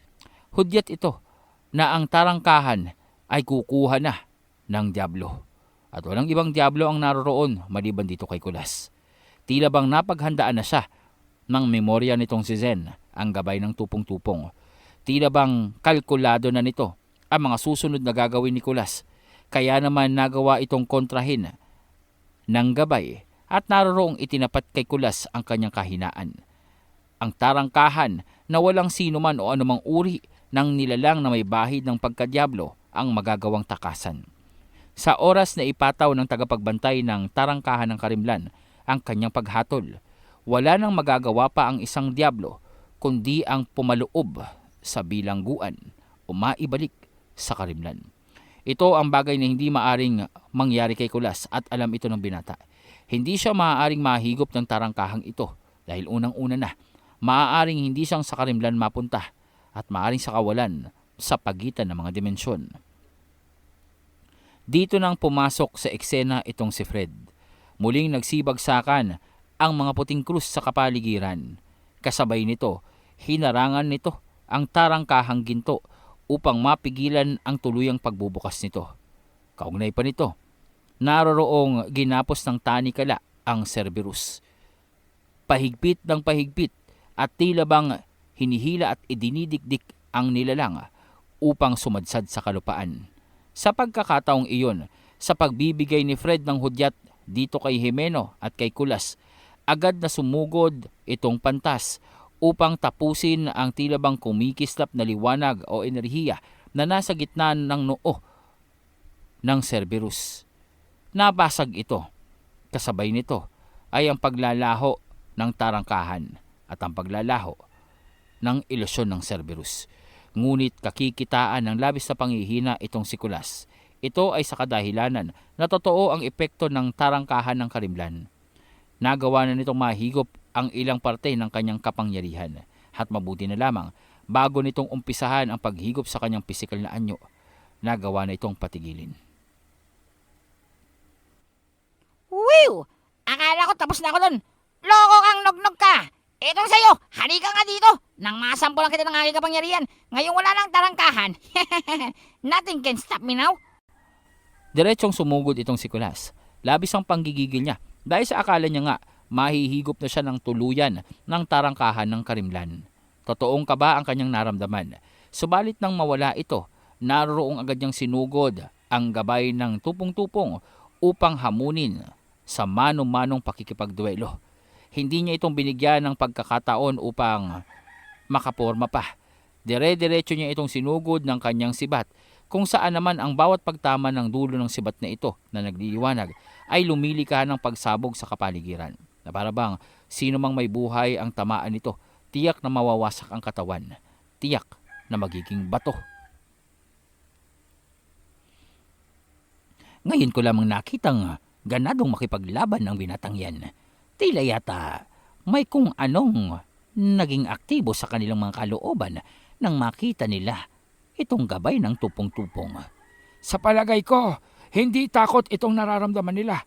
Hudyat ito na ang tarangkahan ay kukuha na ng diablo. At walang ibang diablo ang naroroon maliban dito kay Kulas. Tila bang napaghandaan na siya ng memorya nitong si Zen, ang gabay ng tupong-tupong. Tila bang kalkulado na nito ang mga susunod na gagawin ni Kulas. Kaya naman nagawa itong kontrahin ng gabay at naroroong itinapat kay Kulas ang kanyang kahinaan. Ang tarangkahan na walang sino man o anumang uri ng nilalang na may bahid ng pagkadyablo ang magagawang takasan. Sa oras na ipataw ng tagapagbantay ng tarangkahan ng Karimlan ang kanyang paghatol, wala nang magagawa pa ang isang diablo kundi ang pumaloob sa bilangguan o maibalik sa Karimlan. Ito ang bagay na hindi maaring mangyari kay Kulas at alam ito ng binata. Hindi siya maaaring mahigop ng tarangkahang ito dahil unang-una na, maaaring hindi siyang sa Karimlan mapunta at maaaring sa kawalan sa pagitan ng mga dimensyon. Dito nang pumasok sa eksena itong si Fred. Muling nagsibagsakan ang mga puting krus sa kapaligiran. Kasabay nito, hinarangan nito ang tarangkahang ginto upang mapigilan ang tuluyang pagbubukas nito. Kaugnay pa nito, naroroong ginapos ng tanikala ang Cerberus. Pahigpit ng pahigpit at tila bang hinihila at idinidikdik ang nilalang upang sumadsad sa kalupaan. Sa pagkakataong iyon, sa pagbibigay ni Fred ng hudyat dito kay Jimeno at kay Kulas, agad na sumugod itong pantas upang tapusin ang tila bang kumikislap na liwanag o enerhiya na nasa gitna ng noo ng Cerberus. Nabasag ito. Kasabay nito ay ang paglalaho ng tarangkahan at ang paglalaho ng ilusyon ng Cerberus. Ngunit kakikitaan ng labis na panghihina itong si Kulas. Ito ay sa kadahilanan na totoo ang epekto ng tarangkahan ng Karimlan. Nagawa na nitong mahigop ang ilang parte ng kanyang kapangyarihan at mabuti na lamang bago nitong umpisahan ang paghigop sa kanyang pisikal na anyo, nagawa na itong patigilin. Wiw! Akala ko tapos na ako dun. Loko kang nognog ka! Itong sayo, halika nga dito! Nang masampo lang kita ng aking kapangyarihan, ngayong wala lang tarangkahan. Nothing can stop me now. Diretsong sumugod itong si Kulas. Labis ang panggigigil niya dahil sa akala niya nga mahihigop na siya ng tuluyan ng tarangkahan ng Karimlan. Totoong kaba ang kanyang naramdaman. Subalit nang mawala ito, naroroong agad niyang sinugod ang gabay ng tupong-tupong upang hamunin sa mano-manong pakikipagduelo. Hindi niya itong binigyan ng pagkakataon upang makaporma pa. Dire-diretso niya itong sinugod ng kanyang sibat, kung saan naman ang bawat pagtama ng dulo ng sibat na ito na nagliliwanag ay lumilika ng pagsabog sa kapaligiran, na para bang Sino mang may buhay ang tamaan nito, tiyak na mawawasak ang katawan. Tiyak na magiging bato. Ngayon ko lamang nakitang ganadong makipaglaban ng binatang yan. Tila yata may kung anong naging aktibo sa kanilang mga kalooban nang makita nila itong gabay ng tupong-tupong. Sa palagay ko, hindi takot itong nararamdaman nila.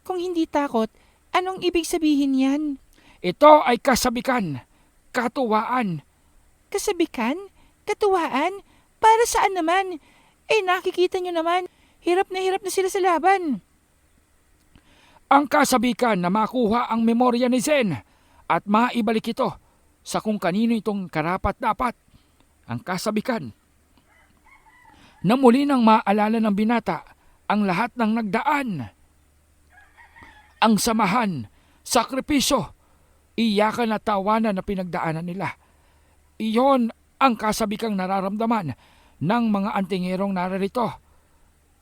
Kung hindi takot, anong ibig sabihin yan? Ito ay kasabikan, katuwaan. Kasabikan? Katuwaan? Para saan naman? Nakikita nyo naman, hirap na sila sa laban. Ang kasabikan na makuha ang memorya ni Zen at maibalik ito sa kung kanino itong karapat-dapat. Ang kasabikan na muli nang maalala ng binata ang lahat ng nagdaan. Ang samahan, sakripisyo, iyakan at tawanan na pinagdaanan nila. Iyon ang kasabikang nararamdaman ng mga antingerong nararito,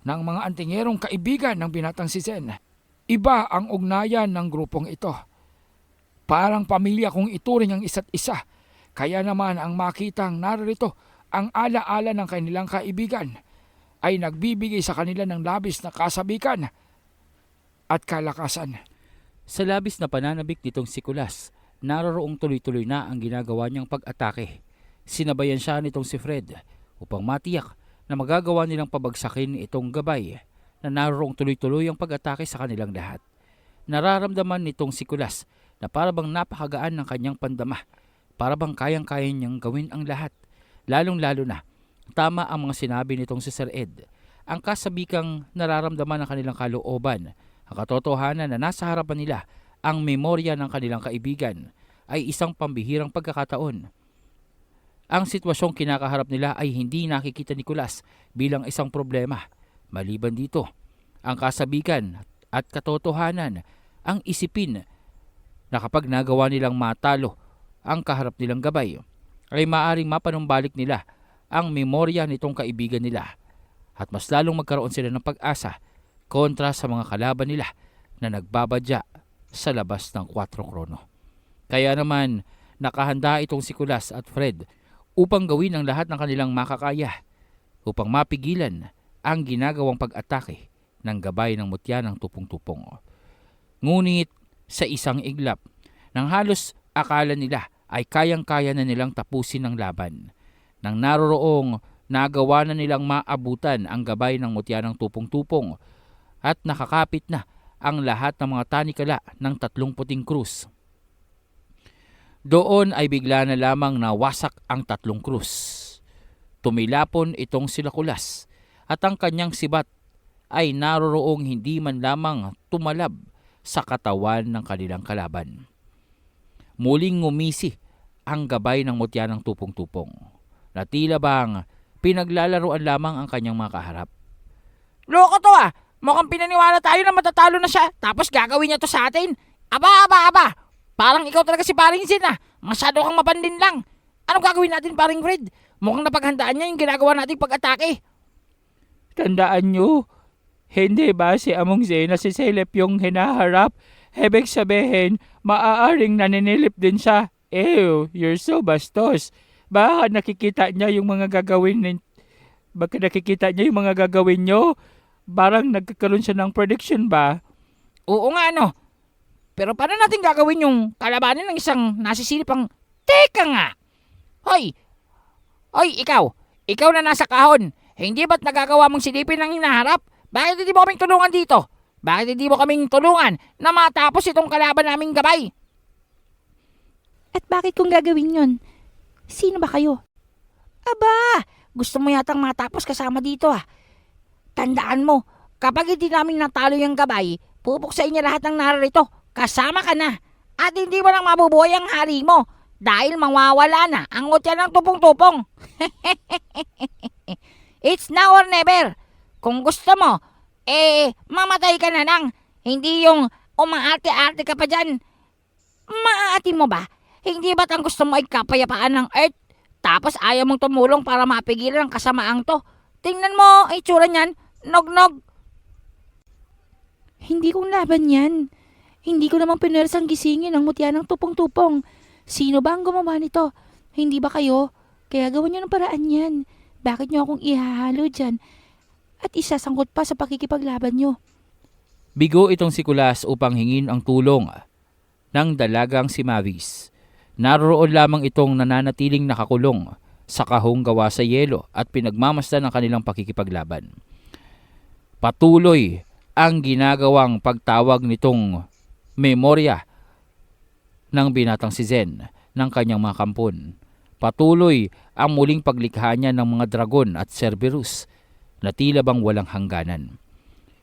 ng mga antingerong kaibigan ng binatang si Zen. Iba ang ugnayan ng grupong ito. Parang pamilya kung ituring ang isa't isa. Kaya naman ang makitang nararito ang alaala ng kanilang kaibigan ay nagbibigay sa kanila ng labis na kasabikan at kalakasan. Sa labis na pananabik nitong si Kulas, naroroong tuloy-tuloy na ang ginagawa niyang pag-atake. Sinabayan siya nitong si Fred upang matiyak na magagawa nilang pabagsakin itong gabay na naroroong tuloy-tuloy ang pag-atake sa kanilang lahat. Nararamdaman nitong si Kulas na parabang napakagaan ng kanyang pandama, parabang kayang-kaya niyang gawin ang lahat. Lalong-lalo na, tama ang mga sinabi nitong si Sir Ed. Ang kasabikang nararamdaman ng kanilang kalooban, ang katotohanan na nasa harapan nila ang memorya ng kanilang kaibigan ay isang pambihirang pagkakataon. Ang sitwasyong kinakaharap nila ay hindi nakikita ni Kulas bilang isang problema. Maliban dito, ang kasabikan at katotohanan ang isipin na kapag nagawa nilang matalo ang kaharap nilang gabay, ay maaring mapanumbalik nila ang memorya nitong kaibigan nila at mas lalong magkaroon sila ng pag-asa kontra sa mga kalaban nila na nagbabadya sa labas ng 4 krono. Kaya naman nakahanda itong si Kulas at Fred upang gawin ang lahat ng kanilang makakaya upang mapigilan ang ginagawang pag-atake ng gabay ng mutya ng tupong-tupong. Ngunit sa isang iglap, nang halos akala nila ay kayang-kaya na nilang tapusin ang laban. Nang naroroong nagawa na nilang maabutan ang gabay ng mutya ng tupong-tupong at nakakapit na ang lahat ng mga tanikala ng 3 puting krus. Doon ay bigla na lamang nawasak ang 3 krus. Tumilapon itong sila Kulas at ang kanyang sibat ay naroroong hindi man lamang tumalab sa katawan ng kanilang kalaban. Muling ngumisi ang gabay ng mutya ng tupong-tupong na tila bang pinaglalaruan lamang ang kanyang mga kaharap. Loko to ah! Mukhang pinaniwala tayo na matatalo na siya tapos gagawin niya to sa atin. Aba! Parang ikaw talaga si paring Zin ah. Masyado kang mapandin lang. Anong gagawin natin paring Fred? Mukhang napaghandaan niya yung ginagawa nating pag-atake. Tandaan nyo, hindi ba si Among Zen na si Celeb yung hinaharap? Ibig sabihin, maaaring naninilip din siya. Ew, you're so bastos. Baka nakikita niya yung mga gagawin nyo? Parang nagkakaroon siya ng prediction ba? Oo nga no. Pero paano natin gagawin yung kalabanin ng isang nasisilip ang... Teka nga! Hoy, ikaw! Ikaw na nasa kahon! Hindi ba't nagagawa mong silipin ang hinaharap? Bakit hindi mo kaming tulungan dito? Bakit hindi mo kaming tulungan na matapos itong kalaban naming gabay? At bakit kung gagawin yon? Sino ba kayo? Aba! Gusto mo yatang matapos kasama dito ah. Tandaan mo, kapag hindi namin natalo yung gabay, pupuksain niya lahat ng narito. Kasama ka na. At hindi mo lang mabubuhay ang hari mo dahil mawawala na ang mutya ng tupong-tupong. It's now or never. Kung gusto mo, mamatay ka na lang. Hindi yung umaarte-arte ka pa dyan. Maaati mo ba? Hindi ba't ang gusto mo ay kapayapaan ng Earth? Tapos ayaw mong tumulong para mapigilan ang kasamaang to. Tingnan mo, itsura niyan. Nog-nog. Hindi kong laban yan. Hindi ko naman pinersang gisingin ang mutya ng tupong-tupong. Sino ba ang gumawa nito? Hindi ba kayo? Kaya gawan niyo ng paraan yan. Bakit niyo akong ihahalo dyan? At isasangkot pa sa pakikipaglaban niyo. Bigo itong si Kulas upang hingin ang tulong ng dalagang si Mavis. Naroon lamang itong nananatiling nakakulong sa kahong gawa sa yelo at pinagmamasdan ng kanilang pakikipaglaban. Patuloy ang ginagawang pagtawag nitong memorya ng binatang si Zen ng kanyang mga kampon. Patuloy ang muling paglikha niya ng mga dragon at Cerberus na tila bang walang hangganan.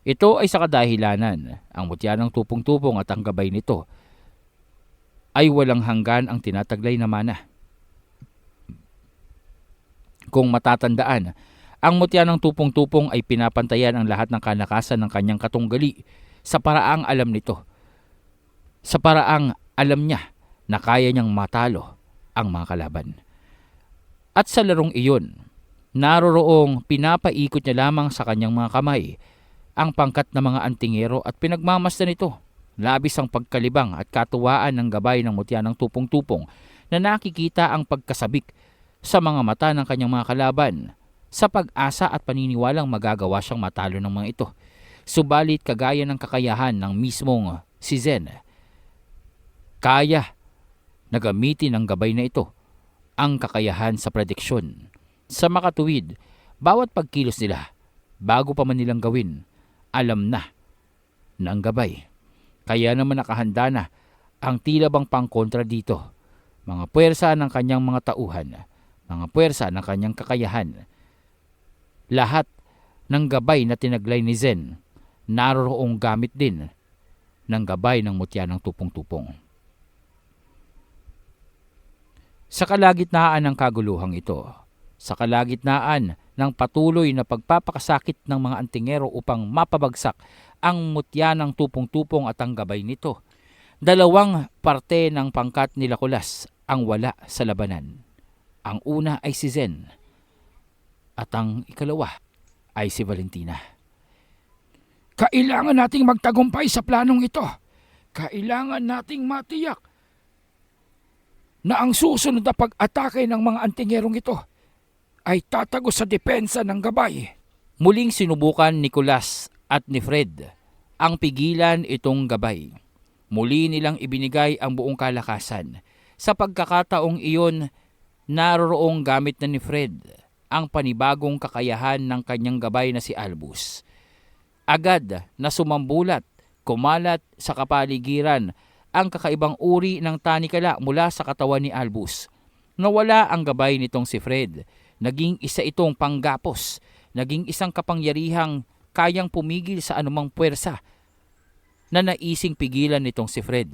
Ito ay sa kadahilanan, ang mutya ng tupong-tupong at ang gabay nito ay walang hanggan ang tinataglay na mana. Kung matatandaan, ang mutya ng tupong-tupong ay pinapantayan ang lahat ng kalakasan ng kanyang katunggali sa paraang alam nito. Sa paraang alam niya na kaya niyang matalo ang mga kalaban. At sa larong iyon, naroroong pinapaikot niya lamang sa kanyang mga kamay ang pangkat ng mga antingero at pinagmamasdan nito. Labis ang pagkalibang at katuwaan ng gabay ng mutya ng tupong-tupong na nakikita ang pagkasabik sa mga mata ng kanyang mga kalaban sa pag-asa at paniniwalang magagawa siyang matalo ng mga ito. Subalit kagaya ng kakayahan ng mismong si Zen, kaya na gamitin ng gabay na ito ang kakayahan sa prediksyon. Sa makatuwid, bawat pagkilos nila, bago pa man nilang gawin, alam na ng gabay. Kaya naman nakahanda na ang tila bang pangkontra dito. Mga puwersa ng kanyang mga tauhan, mga puwersa ng kanyang kakayahan. Lahat ng gabay na tinaglay ni Zen, naroroong gamit din ng gabay ng mutya ng tupong-tupong. Sa kalagitnaan ng kaguluhang ito, sa kalagitnaan ng patuloy na pagpapakasakit ng mga antingero upang mapabagsak ang mutya ng tupong-tupong at ang gabay nito, dalawang parte ng pangkat nila Kulas ang wala sa labanan. Ang una ay si Zen at ang ikalawa ay si Valentina. Kailangan nating magtagumpay sa planong ito. Kailangan nating matiyak na ang susunod na pag-atake ng mga antingerong ito ay tatago sa depensa ng gabay. Muling sinubukan ni Kulas at ni Fred ang pigilan itong gabay. Muli nilang ibinigay ang buong kalakasan. Sa pagkakataong iyon, naroroong gamit na ni Fred ang panibagong kakayahan ng kanyang gabay na si Albus. Agad na sumambulat, kumalat sa kapaligiran ang kakaibang uri ng tanikala mula sa katawan ni Albus. Nawala ang gabay nitong si Fred. Naging isa itong panggapos. Naging isang kapangyarihang kayang pumigil sa anumang puwersa na naising pigilan nitong si Fred.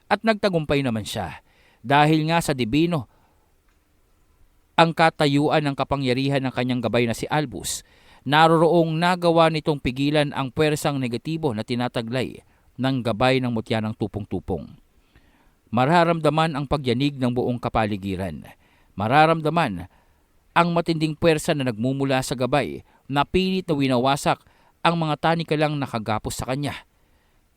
At nagtagumpay naman siya dahil nga sa dibino ang katayuan ng kapangyarihan ng kanyang gabay na si Albus. Naroroong nagawa nitong pigilan ang puwersang negatibo na tinataglay ng gabay ng mutya ng tupong-tupong. Mararamdaman ang pagyanig ng buong kapaligiran. Mararamdaman ang matinding puwersa na nagmumula sa gabay na pilit na winawasak ang mga tanikalang nakagapos sa kanya.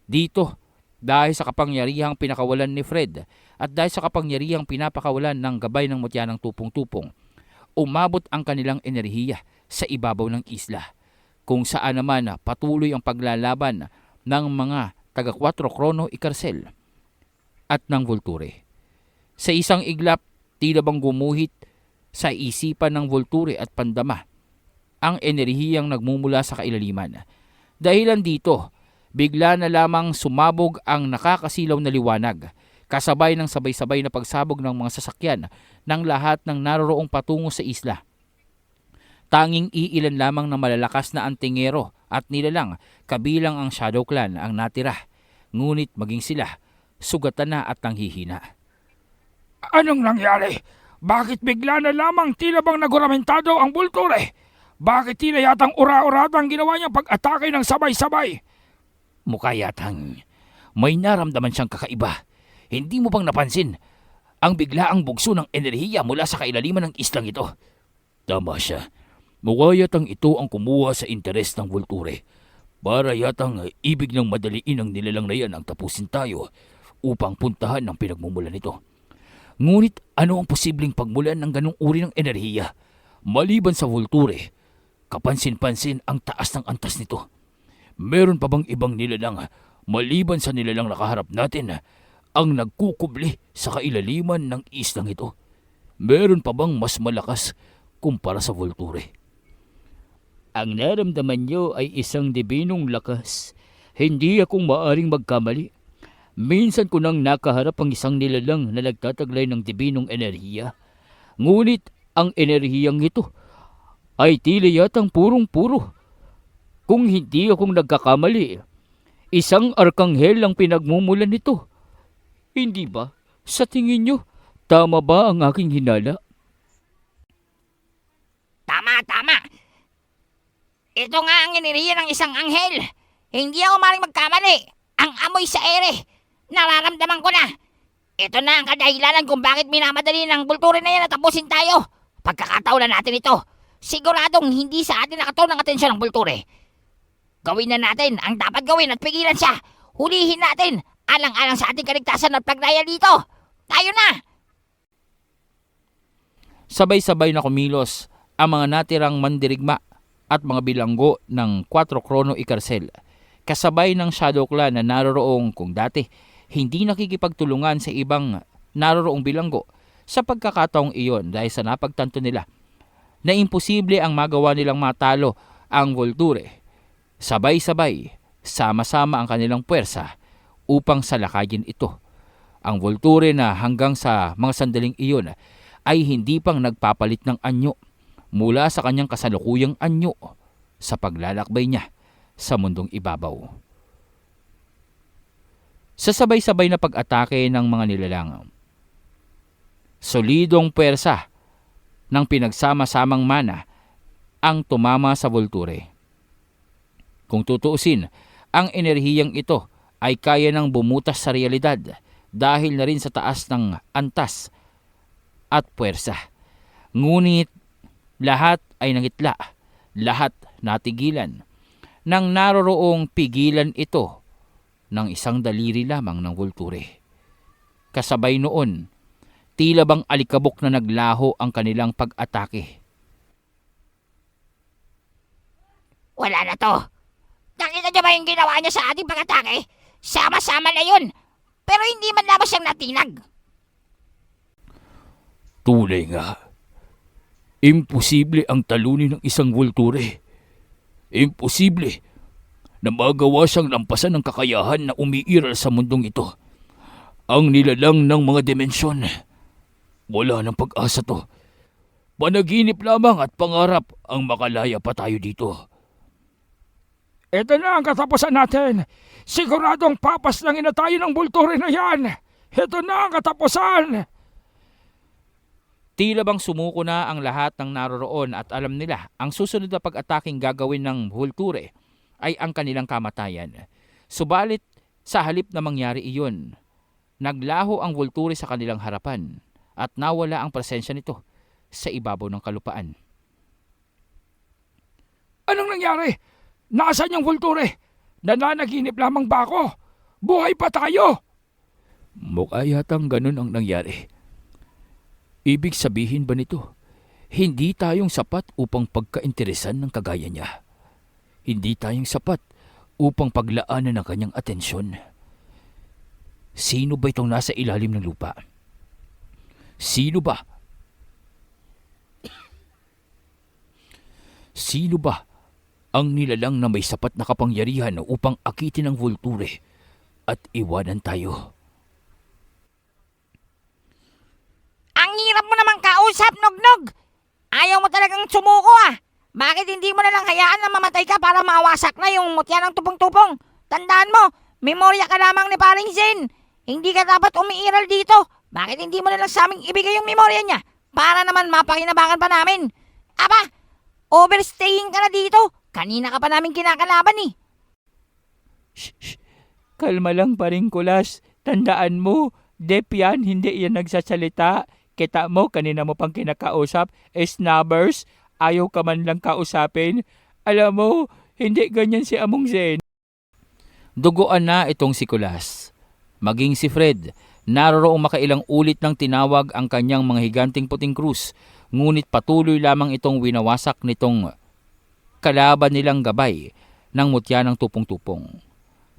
Dito, dahil sa kapangyarihang pinakawalan ni Fred at dahil sa kapangyarihang pinapakawalan ng gabay ng mutya ng tupong-tupong, umabot ang kanilang enerhiya sa ibabaw ng isla, kung saan naman patuloy ang paglalaban ng mga taga 4 Krono Ikarcel at ng Volture. Sa isang iglap, tila bang gumuhit sa isipan ng Volture at Pandama ang enerhiyang nagmumula sa kailaliman. Dahilan dito, bigla na lamang sumabog ang nakakasilaw na liwanag, kasabay ng sabay-sabay na pagsabog ng mga sasakyan ng lahat ng naroroong patungo sa isla. Tanging iilan lamang na malalakas na antingero at nilalang kabilang ang Shadow Clan ang natira, ngunit maging sila sugatan na at nanghihina. Anong nangyari? Bakit bigla na lamang tila bang naguramentado ang Volture? Bakit tila yatang ura-uratang ginawa niyang pag-atake ng sabay-sabay? Mukha yatang may naramdaman siyang kakaiba. Hindi mo bang napansin ang biglaang bugso ng enerhiya mula sa kailaliman ng islang ito? Tama siya. Mukha yatang ito ang kumuha sa interes ng Volture. Para yatang ibig ng madaliin ng nilalang na yan ang tapusin tayo upang puntahan ang pinagmumulan nito. Ngunit ano ang posibleng pagmulan ng ganong uri ng enerhiya? Maliban sa Volture, kapansin-pansin ang taas ng antas nito. Meron pa bang ibang nilalang maliban sa nilalang nakaharap natin ang nagkukubli sa kailaliman ng islang ito? Meron pa bang mas malakas kumpara sa Volture? Ang naramdaman niyo ay isang dibinong lakas. Hindi akong maaring magkamali. Minsan ko nang nakaharap ang isang nilalang na nagtataglay ng dibinong enerhiya. Ngunit ang enerhiyang ito ay tila yatang purong-puro. Kung hindi akong nagkakamali, isang arkanghel ang pinagmumulan nito. Hindi ba? Sa tingin niyo, tama ba ang aking hinala? Tama, tama. Ito nga ang enerhiya ng isang anghel. Hindi ako maring magkamali. Ang amoy sa ere. Nararamdaman ko na. Ito na ang kadahilanan kung bakit minamadali ng Volture na yan at tapusin tayo. Pagkakataon na natin ito. Siguradong hindi sa atin nakataon ng atensyon ng Volture. Gawin na natin ang dapat gawin at pigilan siya. Hulihin natin. Alang-alang sa ating kaligtasan at pagnaya dito. Tayo na! Sabay-sabay na kumilos ang mga natirang mandirigma at mga bilanggo ng 4 Krono Ikarsel, kasabay ng Shadow Clan na naroroong kung dati hindi nakikipagtulungan sa ibang naroroong bilanggo sa pagkakataong iyon dahil sa napagtanto nila na imposible ang magawa nilang matalo ang Volture. Sabay-sabay, sama-sama ang kanilang puwersa upang salakayin ito. Ang Volture na hanggang sa mga sandaling iyon ay hindi pang nagpapalit ng anyo mula sa kanyang kasalukuyang anyo sa paglalakbay niya sa mundong ibabaw. Sa sabay-sabay na pag-atake ng mga nilalang, solidong puwersa ng pinagsama-samang mana ang tumama sa Volture. Kung tutuusin, ang enerhiyang ito ay kaya nang bumutas sa realidad dahil na rin sa taas ng antas at puwersa. Ngunit lahat ay nangitla, lahat natigilan, nang naroroong pigilan ito ng isang daliri lamang ng Volture. Kasabay noon, tila bang alikabok na naglaho ang kanilang pag-atake. Wala na to. Nakita niyo ba yung ginawa niya sa ating pag-atake? Sama-sama na yun. Pero hindi man lamang siyang natinag. Tunay nga. Imposible ang talunin ng isang Volture. Imposible na magawa siyang lampasan ng kakayahan na umiiral sa mundong ito. Ang nilalang ng mga dimensyon. Wala ng pag-asa to. Panaginip lamang at pangarap ang makalaya pa tayo dito. Ito na ang katapusan natin. Siguradong papaslangin na tayo ng Volture na yan. Ito na ang katapusan. Tila bang sumuko na ang lahat ng naroroon at alam nila ang susunod na pag-ataking gagawin ng Volture ay ang kanilang kamatayan. Subalit sa halip na mangyari iyon, naglaho ang Volture sa kanilang harapan at nawala ang presensya nito sa ibabaw ng kalupaan. Anong nangyari? Nasaan yung Volture? Nananaginip lamang ba ako? Buhay pa tayo! Mukha yatang ganun ang nangyari. Ibig sabihin ba nito, hindi tayong sapat upang pagkainteresan ng kagaya niya? Hindi tayong sapat upang paglaanan ng kanyang atensyon? Sino ba itong nasa ilalim ng lupa? Sino ba? Sino ba ang nilalang na may sapat na kapangyarihan upang akitin ang Volture at iwanan tayo? Ang hirap mo naman kausap, Nognog. Ayaw mo talagang sumuko ah. Bakit hindi mo na lang hayaan na mamatay ka para mawasak na yung mutya ng tupong-tupong? Tandaan mo, memorya ka lamang ni Paring Zen. Hindi ka dapat umiiral dito. Bakit hindi mo na lang sa aming ibigay yung memorya niya? Para naman mapakinabangan pa namin. Aba, overstaying ka na dito. Kanina ka pa namin kinakalaban eh. Shh. Kalma lang Paring Kulas. Tandaan mo, Dep yan, hindi yan nagsasalita. Kita mo, kanina mo pang kinakausap. Snubbers, ayaw ka man lang kausapin. Alam mo, Hindi ganyan si Among Zen. Duguan na itong si Kulas. Maging si Fred, naroroong makailang ulit ng tinawag ang kanyang mga higanting puting krus, ngunit patuloy lamang itong winawasak nitong kalaban nilang gabay ng mutya ng tupong-tupong.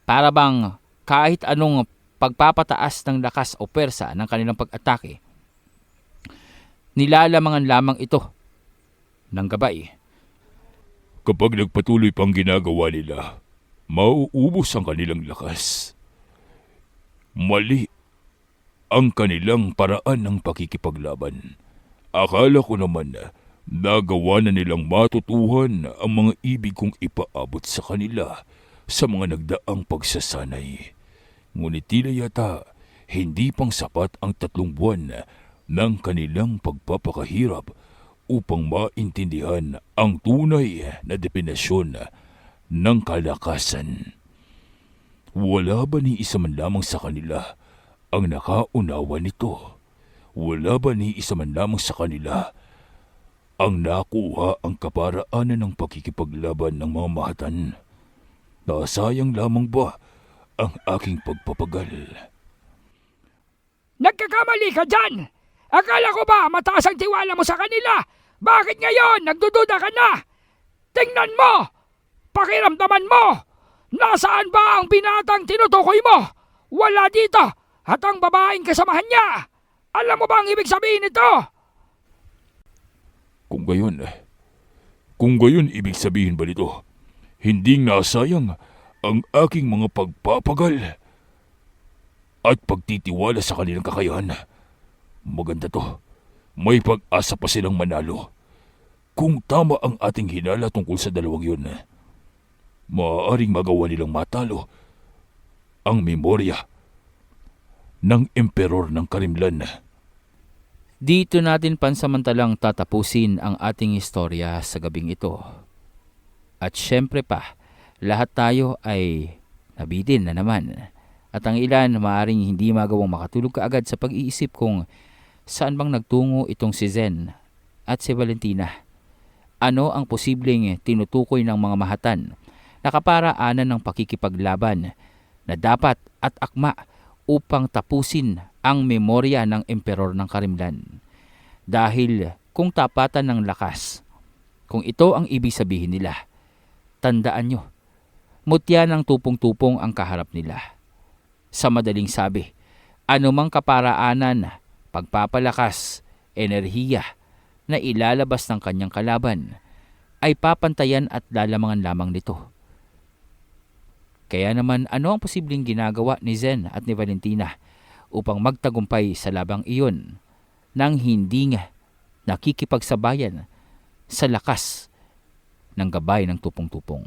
Para bang kahit anong pagpapataas ng lakas o persa ng kanilang pag-atake, nilalamangan lamang ito ng gabay. Kapag nagpatuloy pang ginagawa nila, mauubos ang kanilang lakas. Mali ang kanilang paraan ng pakikipaglaban. Akala ko naman na nagawa na nilang matutuhan ang mga ibig kong ipaabot sa kanila sa mga nagdaang pagsasanay. Ngunit tila yata hindi pang sapat ang 3 buwan ng kanilang pagpapakahirap upang maintindihan ang tunay na definasyon ng kalakasan. Wala ba ni isa man lamang sa kanila ang nakaunawa nito? Wala ba ni isa man lamang sa kanila ang nakuha ang kaparaanan ng pakikipaglaban ng mga mahatan? Nasayang lamang ba ang aking pagpapagal? Nagkakamali ka dyan! Akala ko ba mataas ang tiwala mo sa kanila? Bakit ngayon nagdududa ka na? Tingnan mo! Pakiramdaman mo! Nasaan ba ang binatang tinutukoy mo? Wala dito! At ang babaeng kasamahan niya! Alam mo ba ang ibig sabihin nito? Kung gayon ibig sabihin ba nito, hindi nasayang ang aking mga pagpapagal at pagtitiwala sa kanilang kakayahan. Maganda to. May pag-asa pa silang manalo. Kung tama ang ating hinala tungkol sa dalawang yun, maaaring magawa nilang matalo ang memorya ng emperor ng Karimlan. Dito natin pansamantalang tatapusin ang ating istorya sa gabing ito. At syempre pa, lahat tayo ay nabitin na naman. At ang ilan maaaring hindi magawang makatulog kaagad sa pag-iisip kung saan bang nagtungo itong si Zen at si Valentina. Ano ang posibleng tinutukoy ng mga mahatan na kaparaanan ng pakikipaglaban na dapat at akma upang tapusin ang memorya ng emperor ng Karimlan? Dahil kung tapatan ng lakas, kung ito ang ibig sabihin nila, tandaan nyo, mutya ng tupong-tupong ang kaharap nila. Sa madaling sabi, anumang kaparaanan, pagpapalakas, enerhiya na ilalabas ng kanyang kalaban ay papantayan at lalamangan lamang nito. Kaya naman ano ang posibleng ginagawa ni Zen at ni Valentina upang magtagumpay sa labang iyon nang hindi nga nakikipagsabayan sa lakas ng gabay ng tupong-tupong?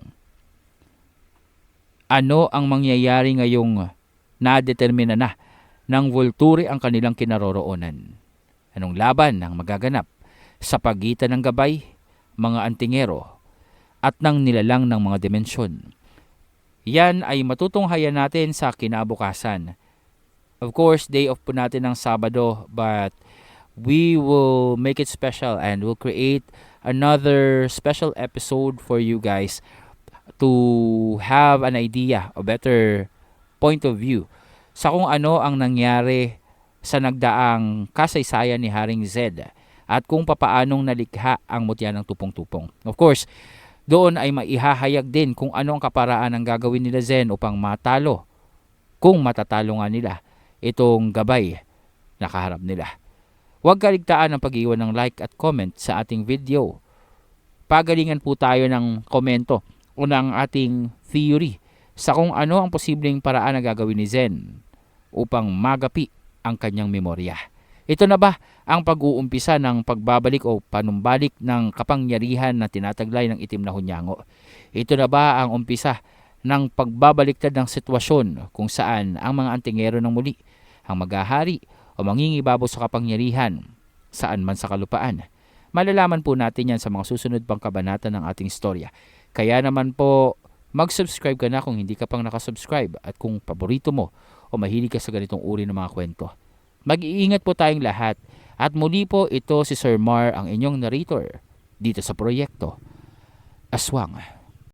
Ano ang mangyayari ngayong nadetermina na ng Volturi ang kanilang kinaroroonan? Anong laban ang magaganap sa pagitan ng gabay, mga antingero, at ng nilalang ng mga dimensyon? Yan ay matutunghayan natin sa kinabukasan. Of course, day off po natin ng Sabado, but we will make it special and we'll create another special episode for you guys to have an idea, a better point of view sa kung ano ang nangyari sa nagdaang kasaysayan ni Haring Zed at kung papaanong nalikha ang mutya ng tupong-tupong. Of course, doon ay maihahayag din kung ano ang kaparaan ang gagawin nila Zen upang matalo, kung matatalo nga nila itong gabay na kaharap nila. Huwag kaligtaan ang pag-iwan ng like at comment sa ating video. Pagalingan po tayo ng komento o ng ating theory sa kung ano ang posibleng paraan na gagawin ni Zen upang magapi ang kanyang memorya. Ito na ba ang pag-uumpisa ng pagbabalik o panumbalik ng kapangyarihan na tinataglay ng itim na hunyango? Ito na ba ang umpisa ng pagbabaliktad ng sitwasyon kung saan ang mga antingero ng muli ang maghahari o mangingibabaw sa kapangyarihan saan man sa kalupaan? Malalaman po natin yan sa mga susunod pang kabanata ng ating istorya. Kaya naman po, mag-subscribe ka na kung hindi ka pang nakasubscribe at kung paborito mo o mahilig ka sa ganitong uri ng mga kwento. Mag-iingat po tayong lahat at muli po ito si Sir Mar, ang inyong narrator dito sa proyekto Aswang.